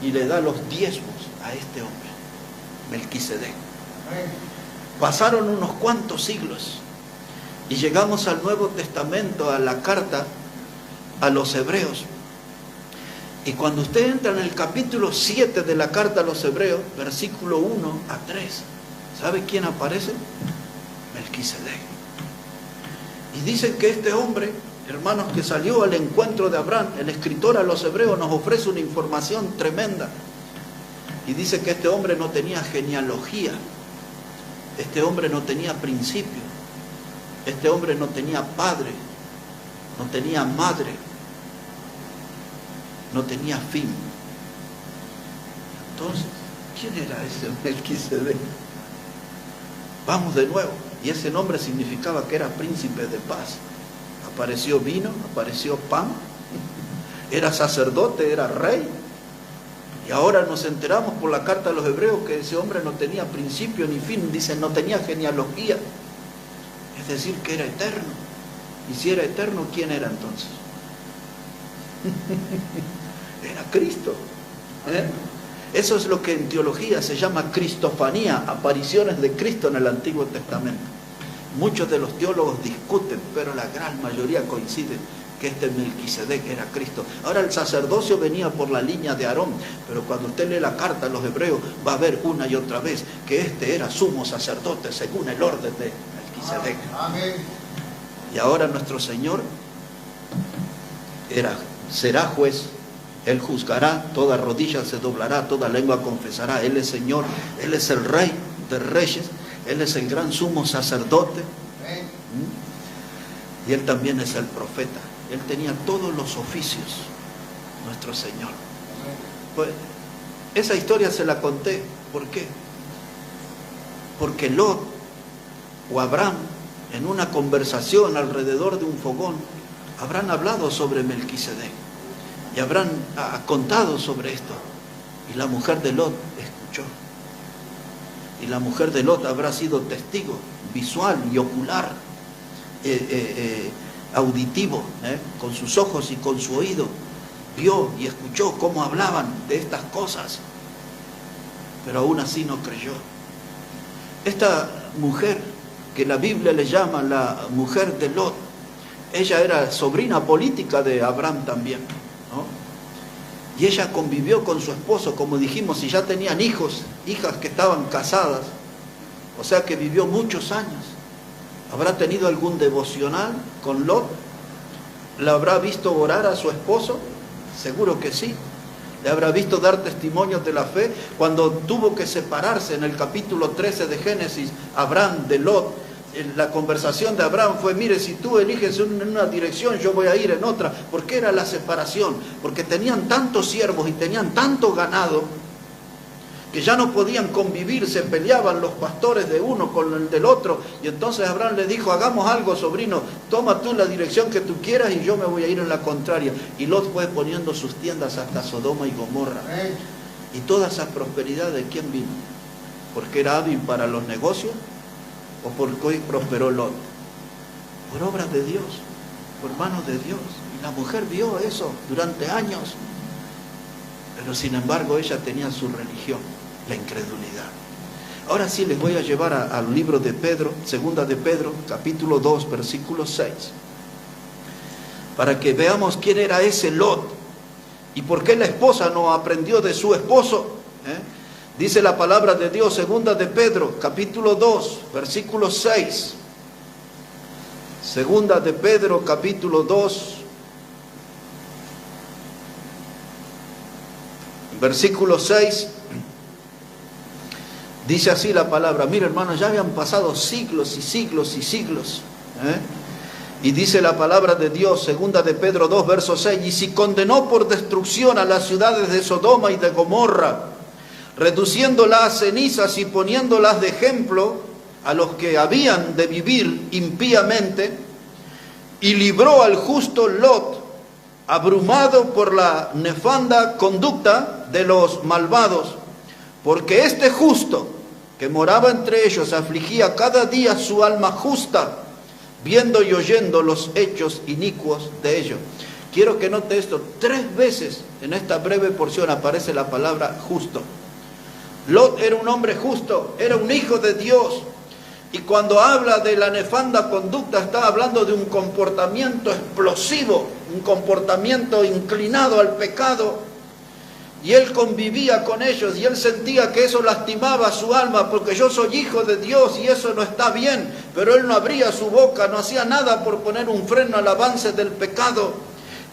y le da los diezmos a este hombre, Melquisedec. Pasaron unos cuantos siglos y llegamos al Nuevo Testamento, a la carta a los Hebreos. Y cuando usted entra en el capítulo 7 de la carta a los Hebreos, versículo 1 a 3, ¿sabe quién aparece? Melquisedec. Y dicen que este hombre, hermanos, que salió al encuentro de Abraham, el escritor a los hebreos nos ofrece una información tremenda. Y dice que este hombre no tenía genealogía, este hombre no tenía principio, este hombre no tenía padre, no tenía madre, no tenía fin. Entonces, ¿quién era ese Melquisedec? Vamos de nuevo. Y ese nombre significaba que era príncipe de paz. Apareció vino, apareció pan, era sacerdote, era rey. Y ahora nos enteramos por la carta a los hebreos que ese hombre no tenía principio ni fin. Dicen, no tenía genealogía. Es decir, que era eterno. Y si era eterno, ¿quién era entonces? Era Cristo. Eso es lo que en teología se llama cristofanía, apariciones de Cristo en el Antiguo Testamento. Muchos de los teólogos discuten, pero la gran mayoría coinciden que este Melquisedec era Cristo. Ahora el sacerdocio venía por la línea de Aarón, pero cuando usted lee la carta a los hebreos va a ver una y otra vez que este era sumo sacerdote según el orden de Melquisedec. Amén. Y ahora nuestro Señor será juez. Él juzgará, toda rodilla se doblará, toda lengua confesará. Él es Señor, Él es el Rey de Reyes, Él es el gran sumo sacerdote. Y Él también es el profeta. Él tenía todos los oficios, nuestro Señor. Pues esa historia se la conté. ¿Por qué? Porque Lot o Abraham, en una conversación alrededor de un fogón, habrán hablado sobre Melquisedec. Y habrán contado sobre esto. Y la mujer de Lot escuchó. Y la mujer de Lot habrá sido testigo visual y ocular, auditivo, con sus ojos y con su oído. Vio y escuchó cómo hablaban de estas cosas. Pero aún así no creyó. Esta mujer, que la Biblia le llama la mujer de Lot, ella era sobrina política de Abraham también. ¿No? Y ella convivió con su esposo, como dijimos, y ya tenían hijos, hijas que estaban casadas, o sea que vivió muchos años. ¿Habrá tenido algún devocional con Lot? ¿Le habrá visto orar a su esposo? Seguro que sí. ¿Le habrá visto dar testimonios de la fe? Cuando tuvo que separarse en el capítulo 13 de Génesis, Abraham de Lot, la conversación de Abraham fue, mire, si tú eliges en una dirección, yo voy a ir en otra. ¿Por qué era la separación? Porque tenían tantos siervos y tenían tanto ganado que ya no podían convivir, se peleaban los pastores de uno con el del otro. Y entonces Abraham le dijo, hagamos algo, sobrino, toma tú la dirección que tú quieras y yo me voy a ir en la contraria. Y Lot fue poniendo sus tiendas hasta Sodoma y Gomorra. Y toda esa prosperidad, ¿de quién vino? ¿Porque era hábil para los negocios? ¿O porque hoy prosperó Lot? Por obras de Dios, por manos de Dios. Y la mujer vio eso durante años. Pero sin embargo ella tenía su religión, la incredulidad. Ahora sí les voy a llevar al libro de Pedro, segunda de Pedro, capítulo 2, versículo 6. Para que veamos quién era ese Lot y por qué la esposa no aprendió de su esposo. Dice la palabra de Dios, segunda de Pedro, capítulo 2, versículo 6. Segunda de Pedro, capítulo 2, versículo 6. Dice así la palabra. Mira, hermanos, ya habían pasado siglos y siglos y siglos. Y dice la palabra de Dios, segunda de Pedro 2, verso 6. Y si condenó por destrucción a las ciudades de Sodoma y de Gomorra, reduciéndolas a cenizas y poniéndolas de ejemplo a los que habían de vivir impíamente, y libró al justo Lot, abrumado por la nefanda conducta de los malvados, porque este justo que moraba entre ellos afligía cada día su alma justa, viendo y oyendo los hechos inicuos de ellos. Quiero que note esto, 3 veces en esta breve porción aparece la palabra justo. Lot era un hombre justo, era un hijo de Dios. Y cuando habla de la nefanda conducta, está hablando de un comportamiento explosivo, un comportamiento inclinado al pecado. Y él convivía con ellos y él sentía que eso lastimaba su alma, porque yo soy hijo de Dios y eso no está bien. Pero él no abría su boca, no hacía nada por poner un freno al avance del pecado.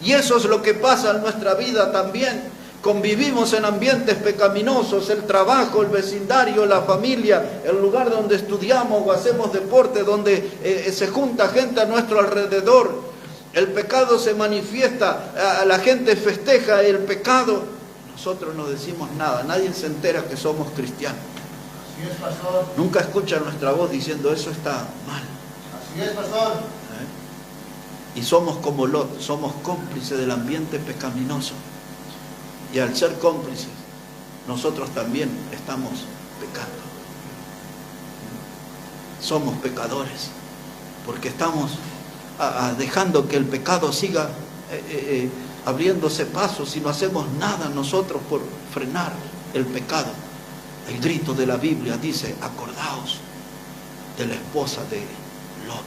Y eso es lo que pasa en nuestra vida también. Convivimos en ambientes pecaminosos, el trabajo, el vecindario, la familia, el lugar donde estudiamos o hacemos deporte, donde se junta gente a nuestro alrededor. El pecado se manifiesta, la gente festeja el pecado. Nosotros no decimos nada, nadie se entera que somos cristianos. Así es, pastor. Nunca escuchan nuestra voz diciendo eso está mal. Así es, pastor. Y somos como Lot, somos cómplices del ambiente pecaminoso. Y al ser cómplices, nosotros también estamos pecando. Somos pecadores, porque estamos dejando que el pecado siga abriéndose pasos y no hacemos nada nosotros por frenar el pecado. El grito de la Biblia dice: acordaos de la esposa de Lot.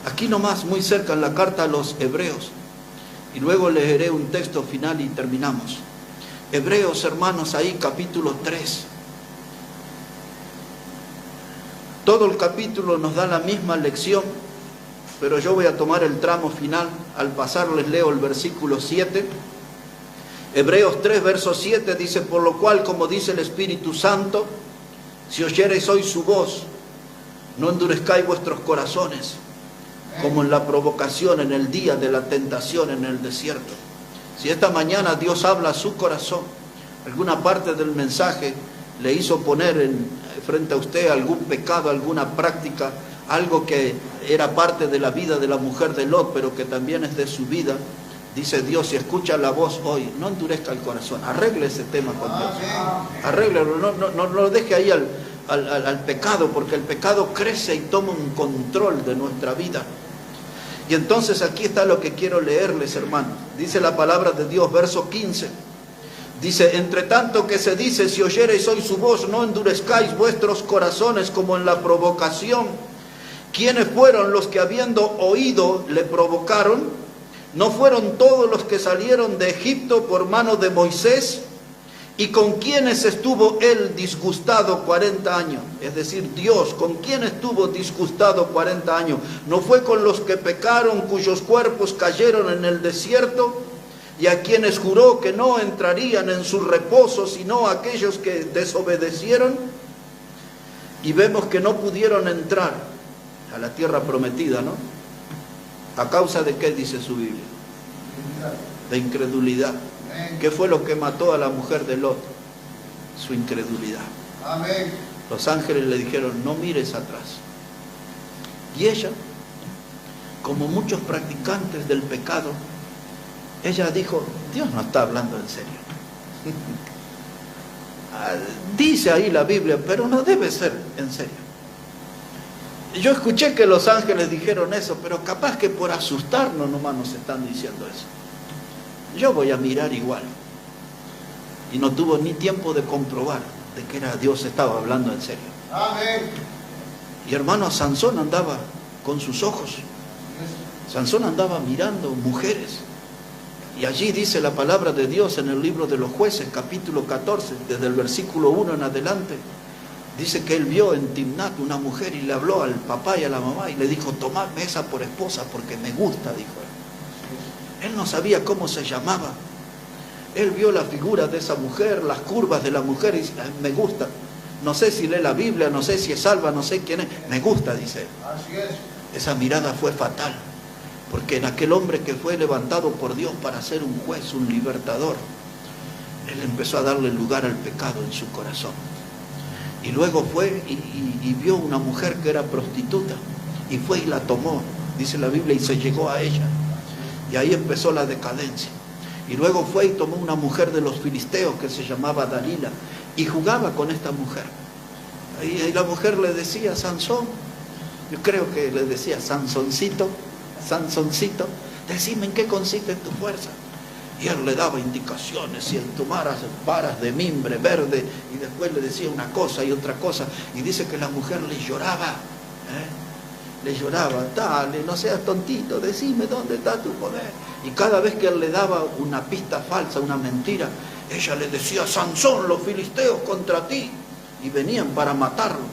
Aquí nomás, muy cerca en la carta a los Hebreos, y luego leeré un texto final y terminamos. Hebreos, hermanos, ahí capítulo 3. Todo el capítulo nos da la misma lección, pero yo voy a tomar el tramo final. Al pasar les leo el versículo 7. Hebreos 3, verso 7 dice: por lo cual, como dice el Espíritu Santo, si oyereis hoy su voz, no endurezcáis vuestros corazones, como en la provocación, en el día de la tentación en el desierto. Si esta mañana Dios habla a su corazón, alguna parte del mensaje le hizo poner frente a usted algún pecado, alguna práctica, algo que era parte de la vida de la mujer de Lot, pero que también es de su vida, dice Dios: si escucha la voz hoy, no endurezca el corazón, arregle ese tema con Dios, arréglelo, no lo deje ahí al pecado, porque el pecado crece y toma un control de nuestra vida. Y entonces aquí está lo que quiero leerles, hermanos. Dice la palabra de Dios, verso 15. Dice: entre tanto que se dice, si oyereis hoy su voz, no endurezcáis vuestros corazones como en la provocación. ¿Quiénes fueron los que habiendo oído le provocaron? ¿No fueron todos los que salieron de Egipto por mano de Moisés? ¿Y con quiénes estuvo él disgustado 40 años? Es decir, Dios, ¿con quién estuvo disgustado 40 años? ¿No fue con los que pecaron, cuyos cuerpos cayeron en el desierto? Y a quienes juró que no entrarían en su reposo, sino aquellos que desobedecieron. Y vemos que no pudieron entrar a la tierra prometida, ¿no? ¿A causa de qué dice su Biblia? De incredulidad. ¿Qué fue lo que mató a la mujer de Lot? Su incredulidad. Amén. Los ángeles le dijeron: no mires atrás. Y ella, como muchos practicantes del pecado, ella dijo: Dios no está hablando en serio. Dice ahí la Biblia, pero no debe ser en serio. Yo escuché que los ángeles dijeron eso, pero capaz que por asustarnos nomás nos están diciendo eso. Yo voy a mirar igual. Y no tuvo ni tiempo de comprobar de que Dios estaba hablando en serio. Amén. Y hermano, Sansón andaba con sus ojos. Sansón andaba mirando mujeres. Y allí dice la palabra de Dios en el libro de los Jueces, capítulo 14, desde el versículo 1 en adelante. Dice que él vio en Timnat una mujer y le habló al papá y a la mamá y le dijo: tomadme esa por esposa porque me gusta, dijo él. Él no sabía cómo se llamaba. Él vio la figura de esa mujer, las curvas de la mujer y dice: me gusta. No sé si lee la Biblia, no sé si es salva, no sé quién es. Me gusta, dice él. Así es. Esa mirada fue fatal, porque en aquel hombre que fue levantado por Dios para ser un juez, un libertador, él empezó a darle lugar al pecado en su corazón. Y luego fue y vio una mujer que era prostituta, y fue y la tomó, dice la Biblia, y se llegó a ella. Y ahí empezó la decadencia. Y luego fue y tomó una mujer de los filisteos que se llamaba Dalila, y jugaba con esta mujer. Y la mujer le decía: Sansón, yo creo que le decía: Sansoncito, Sansoncito, decime en qué consiste tu fuerza. Y él le daba indicaciones, y él tomara varas de mimbre verde, y después le decía una cosa y otra cosa, y dice que la mujer le lloraba, le lloraba: dale, no seas tontito, decime dónde está tu poder. Y cada vez que él le daba una pista falsa, una mentira, ella le decía: Sansón, los filisteos contra ti. Y venían para matarlo.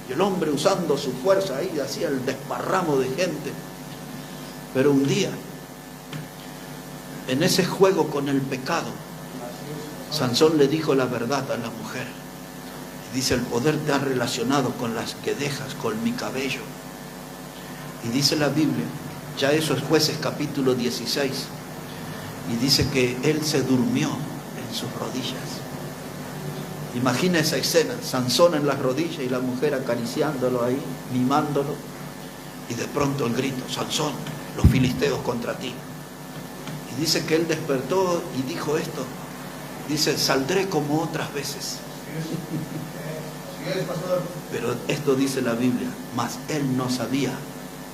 Y el hombre, usando su fuerza ahí, hacía el desparramo de gente. Pero un día, en ese juego con el pecado, Sansón le dijo la verdad a la mujer. Y dice: el poder te ha relacionado con las que dejas, con mi cabello. Y dice la Biblia, ya eso es Jueces capítulo 16, y dice que él se durmió en sus rodillas. Imagina esa escena: Sansón en las rodillas y la mujer acariciándolo ahí, mimándolo, y de pronto el grito: Sansón, los filisteos contra ti. Y dice que él despertó y dijo esto, dice: saldré como otras veces. Así es, pastor. Pero esto dice la Biblia, mas él no sabía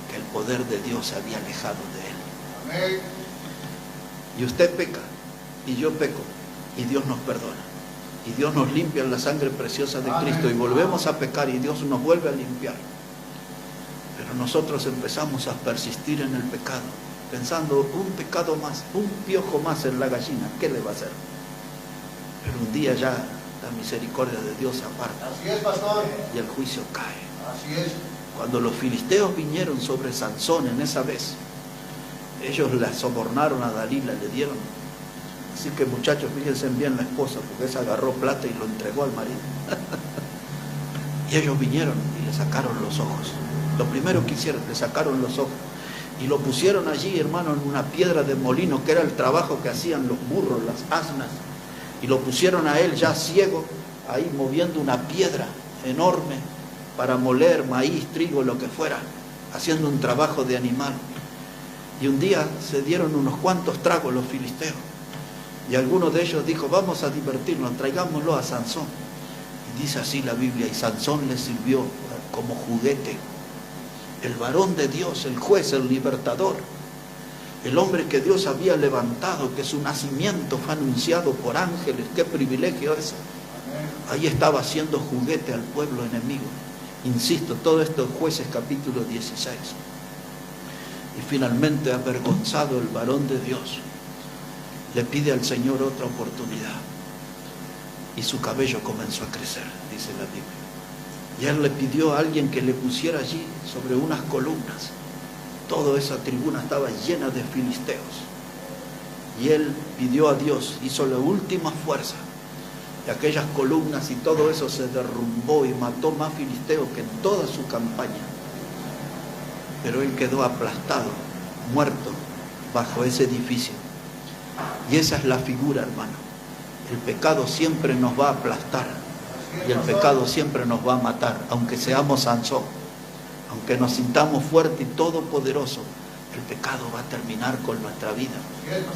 que el poder de Dios se había alejado de él. Amén. Y usted peca, y yo peco, y Dios nos perdona. Y Dios nos limpia en la sangre preciosa de Cristo, y volvemos a pecar, y Dios nos vuelve a limpiar. Pero nosotros empezamos a persistir en el pecado, pensando: un pecado más, un piojo más en la gallina, ¿qué le va a hacer? Pero un día ya la misericordia de Dios se aparta. Así es, pastor. Y el juicio cae. Así es. Cuando los filisteos vinieron sobre Sansón en esa vez, ellos la sobornaron a Dalila, le dieron. Así que, muchachos, fíjense bien la esposa, porque esa agarró plata y lo entregó al marido. Y ellos vinieron y le sacaron los ojos. Lo primero que hicieron, le sacaron los ojos. Y lo pusieron allí, hermano, en una piedra de molino, que era el trabajo que hacían los burros, las asnas. Y lo pusieron a él ya ciego, ahí moviendo una piedra enorme para moler maíz, trigo, lo que fuera, haciendo un trabajo de animal. Y un día se dieron unos cuantos tragos los filisteos. Y alguno de ellos dijo: vamos a divertirnos, traigámoslo a Sansón. Y dice así la Biblia: y Sansón le sirvió como juguete. El varón de Dios, el juez, el libertador, el hombre que Dios había levantado, que su nacimiento fue anunciado por ángeles. ¡Qué privilegio ese! Ahí estaba haciendo juguete al pueblo enemigo. Insisto, todo esto es Jueces capítulo 16. Y finalmente, avergonzado el varón de Dios, le pide al Señor otra oportunidad. Y su cabello comenzó a crecer, dice la Biblia. Y él le pidió a alguien que le pusiera allí sobre unas columnas. Toda esa tribuna estaba llena de filisteos. Y él pidió a Dios, hizo la última fuerza. Y aquellas columnas y todo eso se derrumbó y mató más filisteos que en toda su campaña. Pero él quedó aplastado, muerto, bajo ese edificio. Y esa es la figura, hermano. El pecado siempre nos va a aplastar. Y el pecado siempre nos va a matar, aunque seamos Sansón. Aunque nos sintamos fuertes y todopoderosos, el pecado va a terminar con nuestra vida.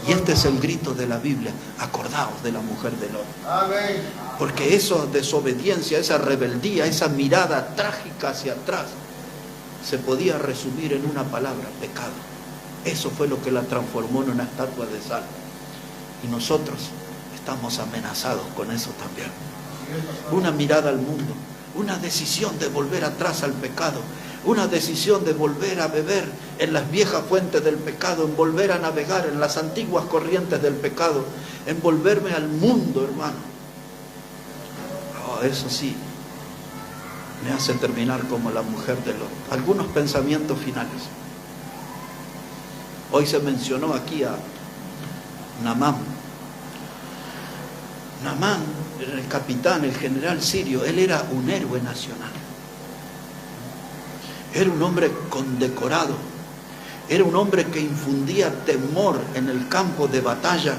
Y este es el grito de la Biblia: acordaos de la mujer de Lot. Amén. Porque esa desobediencia, esa rebeldía, esa mirada trágica hacia atrás, se podía resumir en una palabra: pecado. Eso fue lo que la transformó en una estatua de sal. Y nosotros estamos amenazados con eso también. Una mirada al mundo, una decisión de volver atrás al pecado, una decisión de volver a beber en las viejas fuentes del pecado, en volver a navegar en las antiguas corrientes del pecado, en volverme al mundo, hermano. Oh, eso sí, me hace terminar como la mujer de Lot. Algunos pensamientos finales. Hoy se mencionó aquí a Naamán. Naamán, el capitán, el general sirio, él era un héroe nacional. Era un hombre condecorado. Era un hombre que infundía temor en el campo de batalla.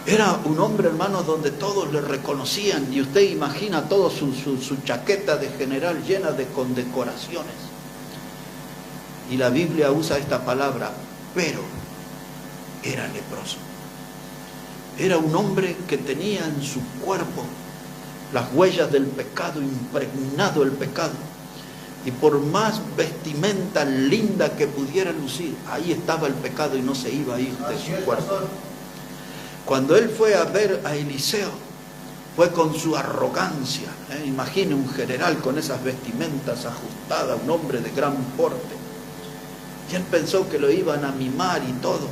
Era un hombre, hermano, donde todos le reconocían. Y usted imagina todo su chaqueta de general llena de condecoraciones. Y la Biblia usa esta palabra: pero era leproso. Era un hombre que tenía en su cuerpo las huellas del pecado, impregnado el pecado. Y por más vestimenta linda que pudiera lucir, ahí estaba el pecado y no se iba a ir de su cuerpo. Cuando él fue a ver a Eliseo, fue con su arrogancia. Imagine un general con esas vestimentas ajustadas, un hombre de gran porte. Y él pensó que lo iban a mimar y todo.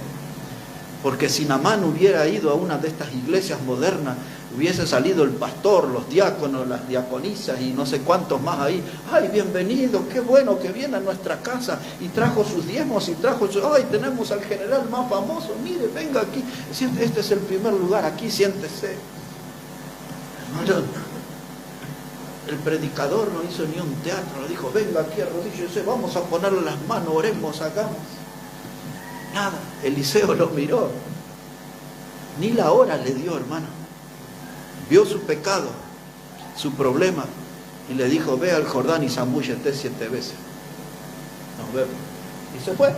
Porque si Naamán hubiera ido a una de estas iglesias modernas, hubiese salido el pastor, los diáconos, las diaconisas y no sé cuántos más ahí. ¡Ay, bienvenido! ¡Qué bueno que viene a nuestra casa! Y trajo sus diezmos y trajo su... ¡Ay, tenemos al general más famoso! Mire, venga aquí. Este es el primer lugar, aquí siéntese. Hermano, el predicador no hizo ni un teatro, le dijo, venga aquí, arrodíllese, vamos a ponerle las manos, oremos, hagamos. Nada, Eliseo lo miró. Ni la hora le dio, hermano. Vio su pecado, su problema, y le dijo, ve al Jordán y zambúllete 7 veces. Nos vemos. Y se fue.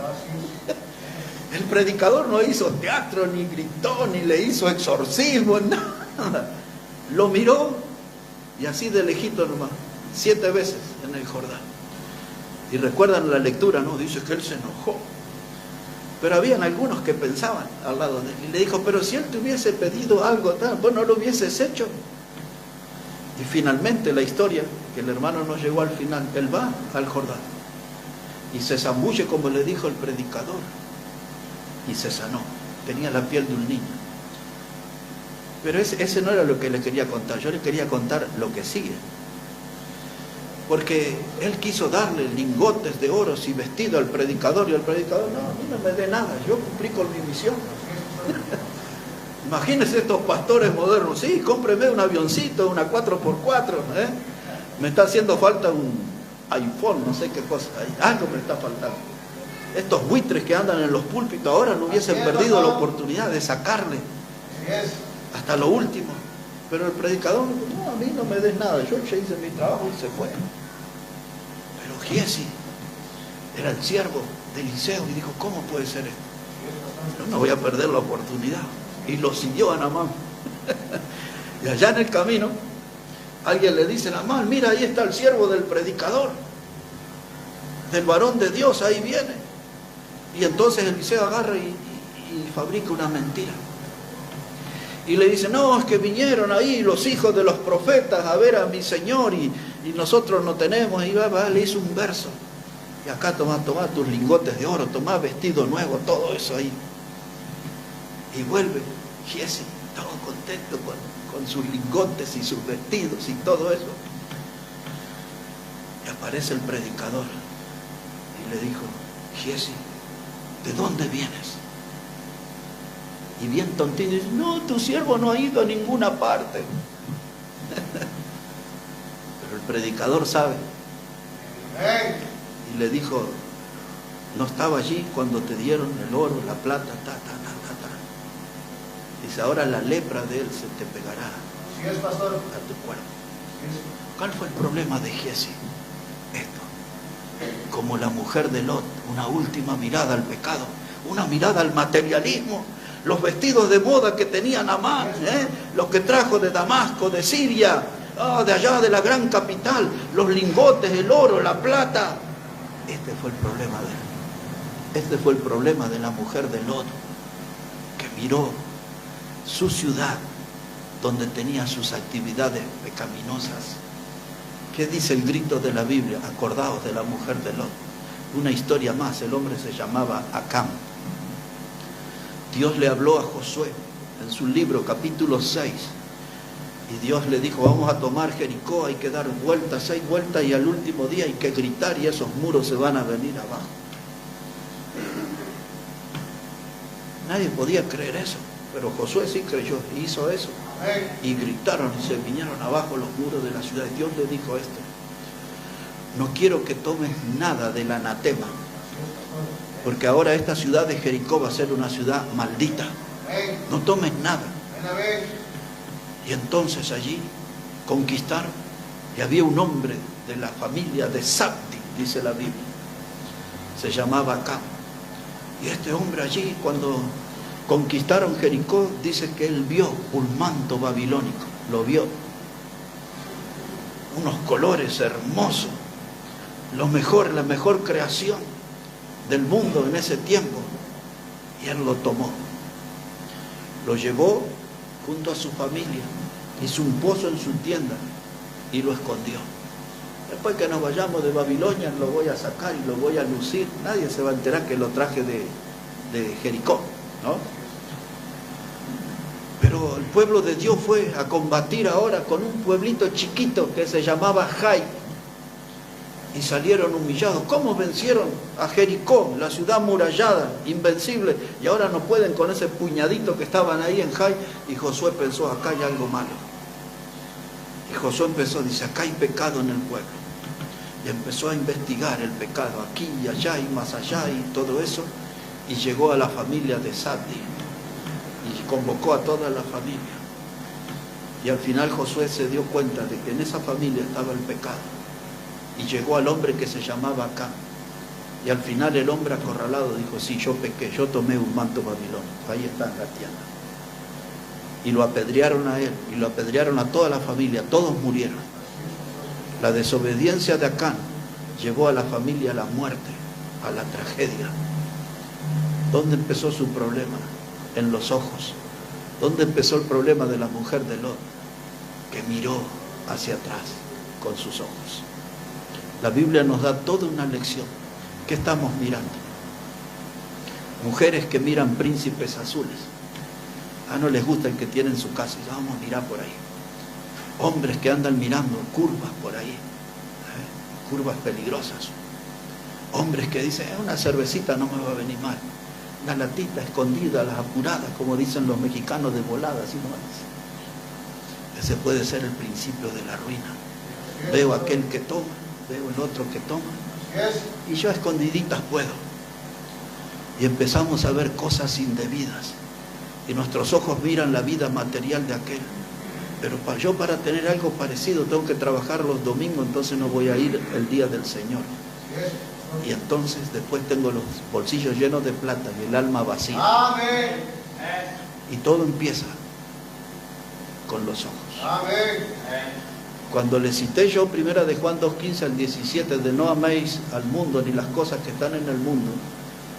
El predicador no hizo teatro, ni gritó, ni le hizo exorcismo, nada. Lo miró y así de lejito nomás, 7 veces en el Jordán. Y recuerdan la lectura, ¿no? Dice que él se enojó. Pero habían algunos que pensaban al lado de él. Y le dijo, pero si él te hubiese pedido algo tal, vos no lo hubieses hecho. Y finalmente la historia, que el hermano no llegó al final, él va al Jordán. Y se zambulle como le dijo el predicador. Y se sanó. Tenía la piel de un niño. Pero ese no era lo que le quería contar. Yo le quería contar lo que sigue. Porque él quiso darle lingotes de oro y vestido al predicador. Y el predicador, no, a mí no me dé nada. Yo cumplí con mi misión. Imagínense estos pastores modernos. Sí, cómpreme un avioncito, una 4x4. Me está haciendo falta un iPhone, no sé qué cosa. Algo me está faltando. Estos buitres que andan en los púlpitos ahora no hubiesen perdido la oportunidad de sacarle hasta lo último. Pero el predicador, no, a mí no me des nada, yo ya hice mi trabajo y se fue. Pero Giesi era el siervo de Eliseo y dijo, ¿cómo puede ser esto? Yo no voy a perder la oportunidad. Y lo siguió a Naamán. Y allá en el camino, alguien le dice a Naamán, mira, ahí está el siervo del predicador, del varón de Dios, ahí viene. Y entonces Eliseo agarra y fabrica una mentira. Y le dice, no, es que vinieron ahí los hijos de los profetas a ver a mi Señor y nosotros no tenemos. Y le hizo un verso. Y acá toma tus lingotes de oro, toma vestido nuevo, todo eso ahí. Y vuelve Giesi, todo contento con sus lingotes y sus vestidos y todo eso. Y aparece el predicador y le dijo, Giesi, ¿de dónde vienes? Y bien tontito dice, no, tu siervo no ha ido a ninguna parte. Pero el predicador sabe. Y le dijo, no estaba allí cuando te dieron el oro, la plata, Dice, ahora la lepra de él se te pegará ¿Sí es, pastor? a tu cuerpo. ¿Cuál fue el problema de Giesi? Esto. Como la mujer de Lot, una última mirada al pecado, una mirada al materialismo. Los vestidos de moda que tenía Naamán, los que trajo de Damasco, de Siria, de allá de la gran capital, los lingotes, el oro, la plata. Este fue el problema de él. Este fue el problema de la mujer de Lot, que miró su ciudad, donde tenía sus actividades pecaminosas. ¿Qué dice el grito de la Biblia? Acordaos de la mujer de Lot. Una historia más, el hombre se llamaba Acán. Dios le habló a Josué en su libro, capítulo 6, y Dios le dijo, vamos a tomar Jericó, hay que dar vueltas, 6 vueltas, y al último día hay que gritar y esos muros se van a venir abajo. Nadie podía creer eso, pero Josué sí creyó, y hizo eso, y gritaron y se vinieron abajo los muros de la ciudad. Dios le dijo esto, no quiero que tomes nada del anatema, porque ahora esta ciudad de Jericó va a ser una ciudad maldita. No tomes nada. Y entonces allí conquistaron. Y había un hombre de la familia de Sabdi, dice la Biblia. Se llamaba Acán. Y este hombre allí, cuando conquistaron Jericó, dice que él vio un manto babilónico. Lo vio. Unos colores hermosos. La mejor creación del mundo en ese tiempo, y él lo tomó, lo llevó junto a su familia, hizo un pozo en su tienda y lo escondió. Después que nos vayamos de Babilonia lo voy a sacar y lo voy a lucir, nadie se va a enterar que lo traje de Jericó, ¿no? Pero el pueblo de Dios fue a combatir ahora con un pueblito chiquito que se llamaba Jai. Y salieron humillados. ¿Cómo vencieron a Jericó, la ciudad murallada, invencible? Y ahora no pueden con ese puñadito que estaban ahí en Jai. Y Josué pensó, acá hay algo malo. Y Josué empezó, dice, acá hay pecado en el pueblo. Y empezó a investigar el pecado aquí y allá y más allá y todo eso. Y llegó a la familia de Zabdi. Y convocó a toda la familia. Y al final Josué se dio cuenta de que en esa familia estaba el pecado. Y llegó al hombre que se llamaba Acán. Y al final el hombre acorralado dijo, sí, yo pequé, yo tomé un manto babilónico. Ahí está en la tienda. Y lo apedrearon a él, y lo apedrearon a toda la familia, todos murieron. La desobediencia de Acán llevó a la familia a la muerte, a la tragedia. ¿Dónde empezó su problema? En los ojos. ¿Dónde empezó el problema de la mujer de Lot? Que miró hacia atrás con sus ojos. La Biblia nos da toda una lección. ¿Qué estamos mirando? Mujeres que miran príncipes azules. No les gusta el que tiene en su casa. Y vamos a mirar por ahí. Hombres que andan mirando curvas por ahí. Curvas peligrosas. Hombres que dicen, una cervecita no me va a venir mal. Una latita escondida, las apuradas, como dicen los mexicanos, de volada. Así nomás. Ese puede ser el principio de la ruina. Veo a aquel que toma. Veo el otro que toma y yo a escondiditas puedo, y empezamos a ver cosas indebidas y nuestros ojos miran la vida material de aquel, pero para tener algo parecido tengo que trabajar los domingos, entonces no voy a ir el día del Señor, y entonces después tengo los bolsillos llenos de plata y el alma vacía. Amén. Y todo empieza con los ojos. Amén. Cuando le cité yo primera de Juan 2:15 al 17 de no améis al mundo ni las cosas que están en el mundo,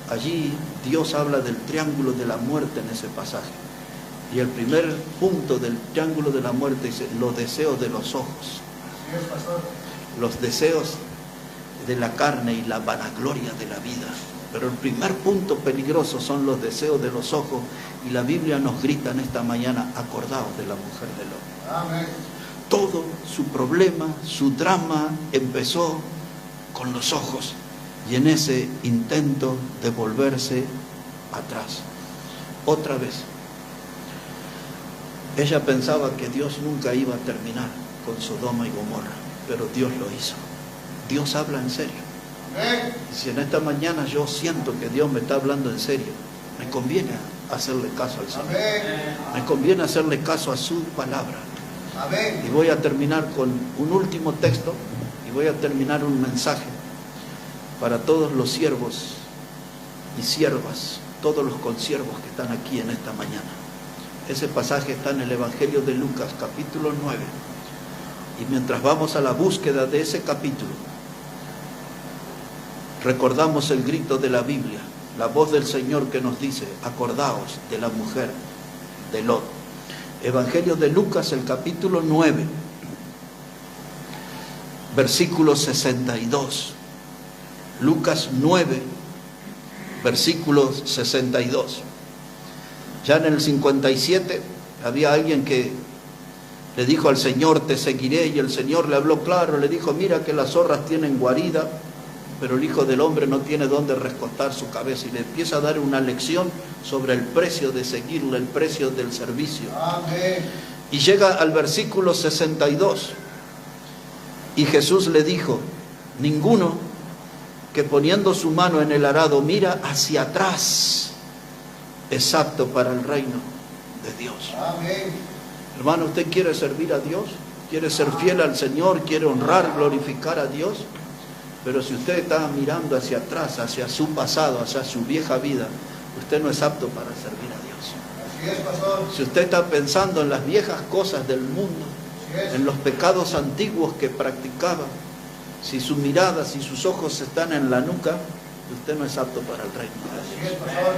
allí Dios habla del triángulo de la muerte en ese pasaje. Y el primer punto del triángulo de la muerte dice los deseos de los ojos. Los deseos de la carne y la vanagloria de la vida. Pero el primer punto peligroso son los deseos de los ojos, y la Biblia nos grita en esta mañana, acordaos de la mujer de Lot. Amén. Todo su problema, su drama empezó con los ojos y en ese intento de volverse atrás. Otra vez. Ella pensaba que Dios nunca iba a terminar con Sodoma y Gomorra, pero Dios lo hizo. Dios habla en serio. Amén. Y si en esta mañana yo siento que Dios me está hablando en serio, me conviene hacerle caso al Señor. Amén. Me conviene hacerle caso a su palabra. Amén. Y voy a terminar con un último texto y voy a terminar un mensaje para todos los siervos y siervas, todos los consiervos que están aquí en esta mañana. Ese pasaje está en el Evangelio de Lucas, capítulo 9. Y mientras vamos a la búsqueda de ese capítulo, recordamos el grito de la Biblia, la voz del Señor que nos dice, acordaos de la mujer de Lot. Evangelio de Lucas, el capítulo 9, versículo 62. Lucas 9, versículo 62. Ya en el 57 había alguien que le dijo al Señor, te seguiré, y el Señor le habló claro, le dijo, mira que las zorras tienen guarida, pero el Hijo del Hombre no tiene dónde recostar su cabeza, y le empieza a dar una lección sobre el precio de seguirle, el precio del servicio. Amén. Y llega al versículo 62, y Jesús le dijo, ninguno que poniendo su mano en el arado mira hacia atrás es apto para el reino de Dios. Amén. Hermano, ¿usted quiere servir a Dios? ¿Quiere ser fiel al Señor? ¿Quiere honrar, glorificar a Dios? Pero si usted está mirando hacia atrás, hacia su pasado, hacia su vieja vida, usted no es apto para servir a Dios. Así es, pastor. Si usted está pensando en las viejas cosas del mundo, Así es. en los pecados antiguos que practicaba, si su mirada, si sus ojos están en la nuca, usted no es apto para el reino de Así Dios. es, pastor.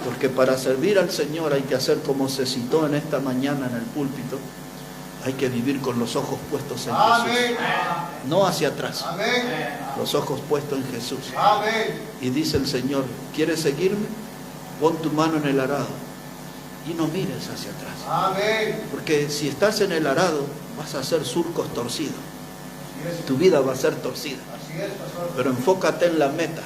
Porque para servir al Señor hay que hacer como se citó en esta mañana en el púlpito, hay que vivir con los ojos puestos en Jesús, Amén. no hacia atrás, Amén. los ojos puestos en Jesús. Amén. Y dice el Señor, ¿quieres seguirme? Pon tu mano en el arado y no mires hacia atrás. Amén. Porque si estás en el arado, vas a hacer surcos torcidos. Así es. Tu vida va a ser torcida. Así es, pastor. Pero enfócate en la meta.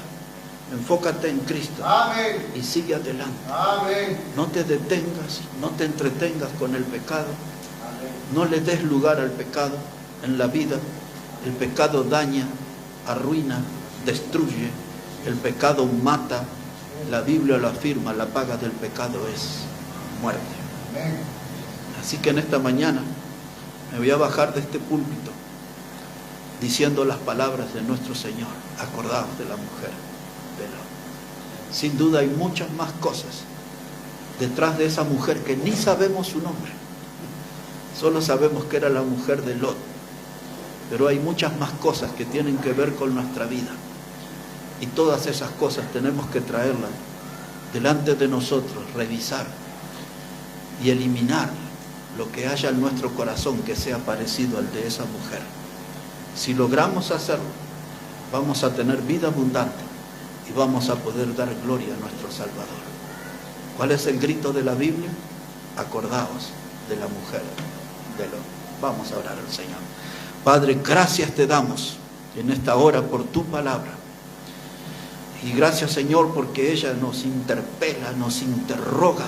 Enfócate en Cristo. Amén. Y sigue adelante. Amén. No te detengas, no te entretengas con el pecado. Amén. No le des lugar al pecado en la vida. El pecado daña, arruina, destruye. El pecado mata. La Biblia lo afirma, la paga del pecado es muerte. Amén. Así que en esta mañana me voy a bajar de este púlpito diciendo las palabras de nuestro Señor. Acordaos de la mujer de Lot. Sin duda hay muchas más cosas detrás de esa mujer que ni sabemos su nombre. Solo sabemos que era la mujer de Lot. Pero hay muchas más cosas que tienen que ver con nuestra vida. Y todas esas cosas tenemos que traerlas delante de nosotros, revisar y eliminar lo que haya en nuestro corazón que sea parecido al de esa mujer. Si logramos hacerlo, vamos a tener vida abundante y vamos a poder dar gloria a nuestro Salvador. ¿Cuál es el grito de la Biblia? Acordaos de la mujer de Lot. Vamos a orar al Señor. Padre, gracias te damos en esta hora por tu palabra. Y gracias, Señor, porque ella nos interpela, nos interroga.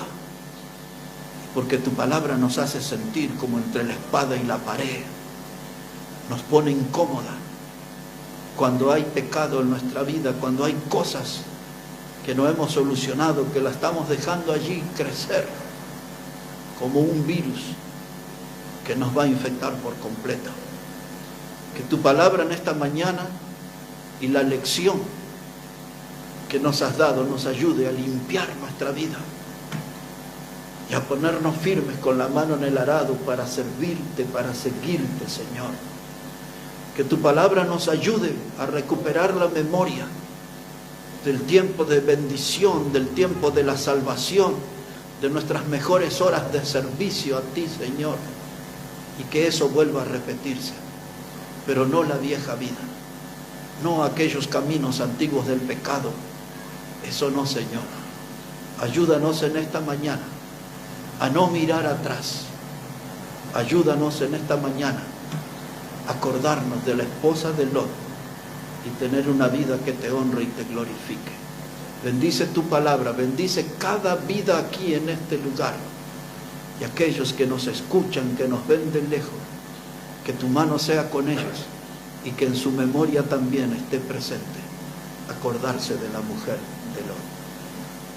Porque tu palabra nos hace sentir como entre la espada y la pared. Nos pone incómoda cuando hay pecado en nuestra vida, cuando hay cosas que no hemos solucionado, que la estamos dejando allí crecer como un virus que nos va a infectar por completo. Que tu palabra en esta mañana y la lección que nos has dado nos ayude a limpiar nuestra vida y a ponernos firmes con la mano en el arado para servirte, para seguirte, Señor. Que tu palabra nos ayude a recuperar la memoria del tiempo de bendición, del tiempo de la salvación, de nuestras mejores horas de servicio a ti, Señor, y que eso vuelva a repetirse, pero no la vieja vida, no aquellos caminos antiguos del pecado. Eso no, Señor. Ayúdanos en esta mañana a no mirar atrás. Ayúdanos en esta mañana a acordarnos de la esposa de Lot y tener una vida que te honre y te glorifique. Bendice tu palabra, bendice cada vida aquí en este lugar y aquellos que nos escuchan, que nos ven de lejos, que tu mano sea con ellos y que en su memoria también esté presente acordarse de la mujer de Lot.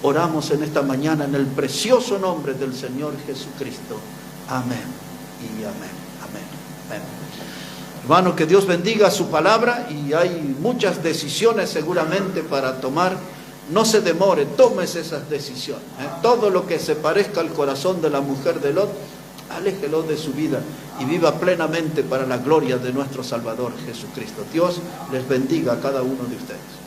Oramos en esta mañana en el precioso nombre del Señor Jesucristo. Amén y amén. Amén. Amén. Hermano, que Dios bendiga su palabra, y hay muchas decisiones seguramente para tomar. No se demore, tomes esas decisiones. Todo lo que se parezca al corazón de la mujer de Lot, aléjelo de su vida y viva plenamente para la gloria de nuestro Salvador Jesucristo. Dios les bendiga a cada uno de ustedes.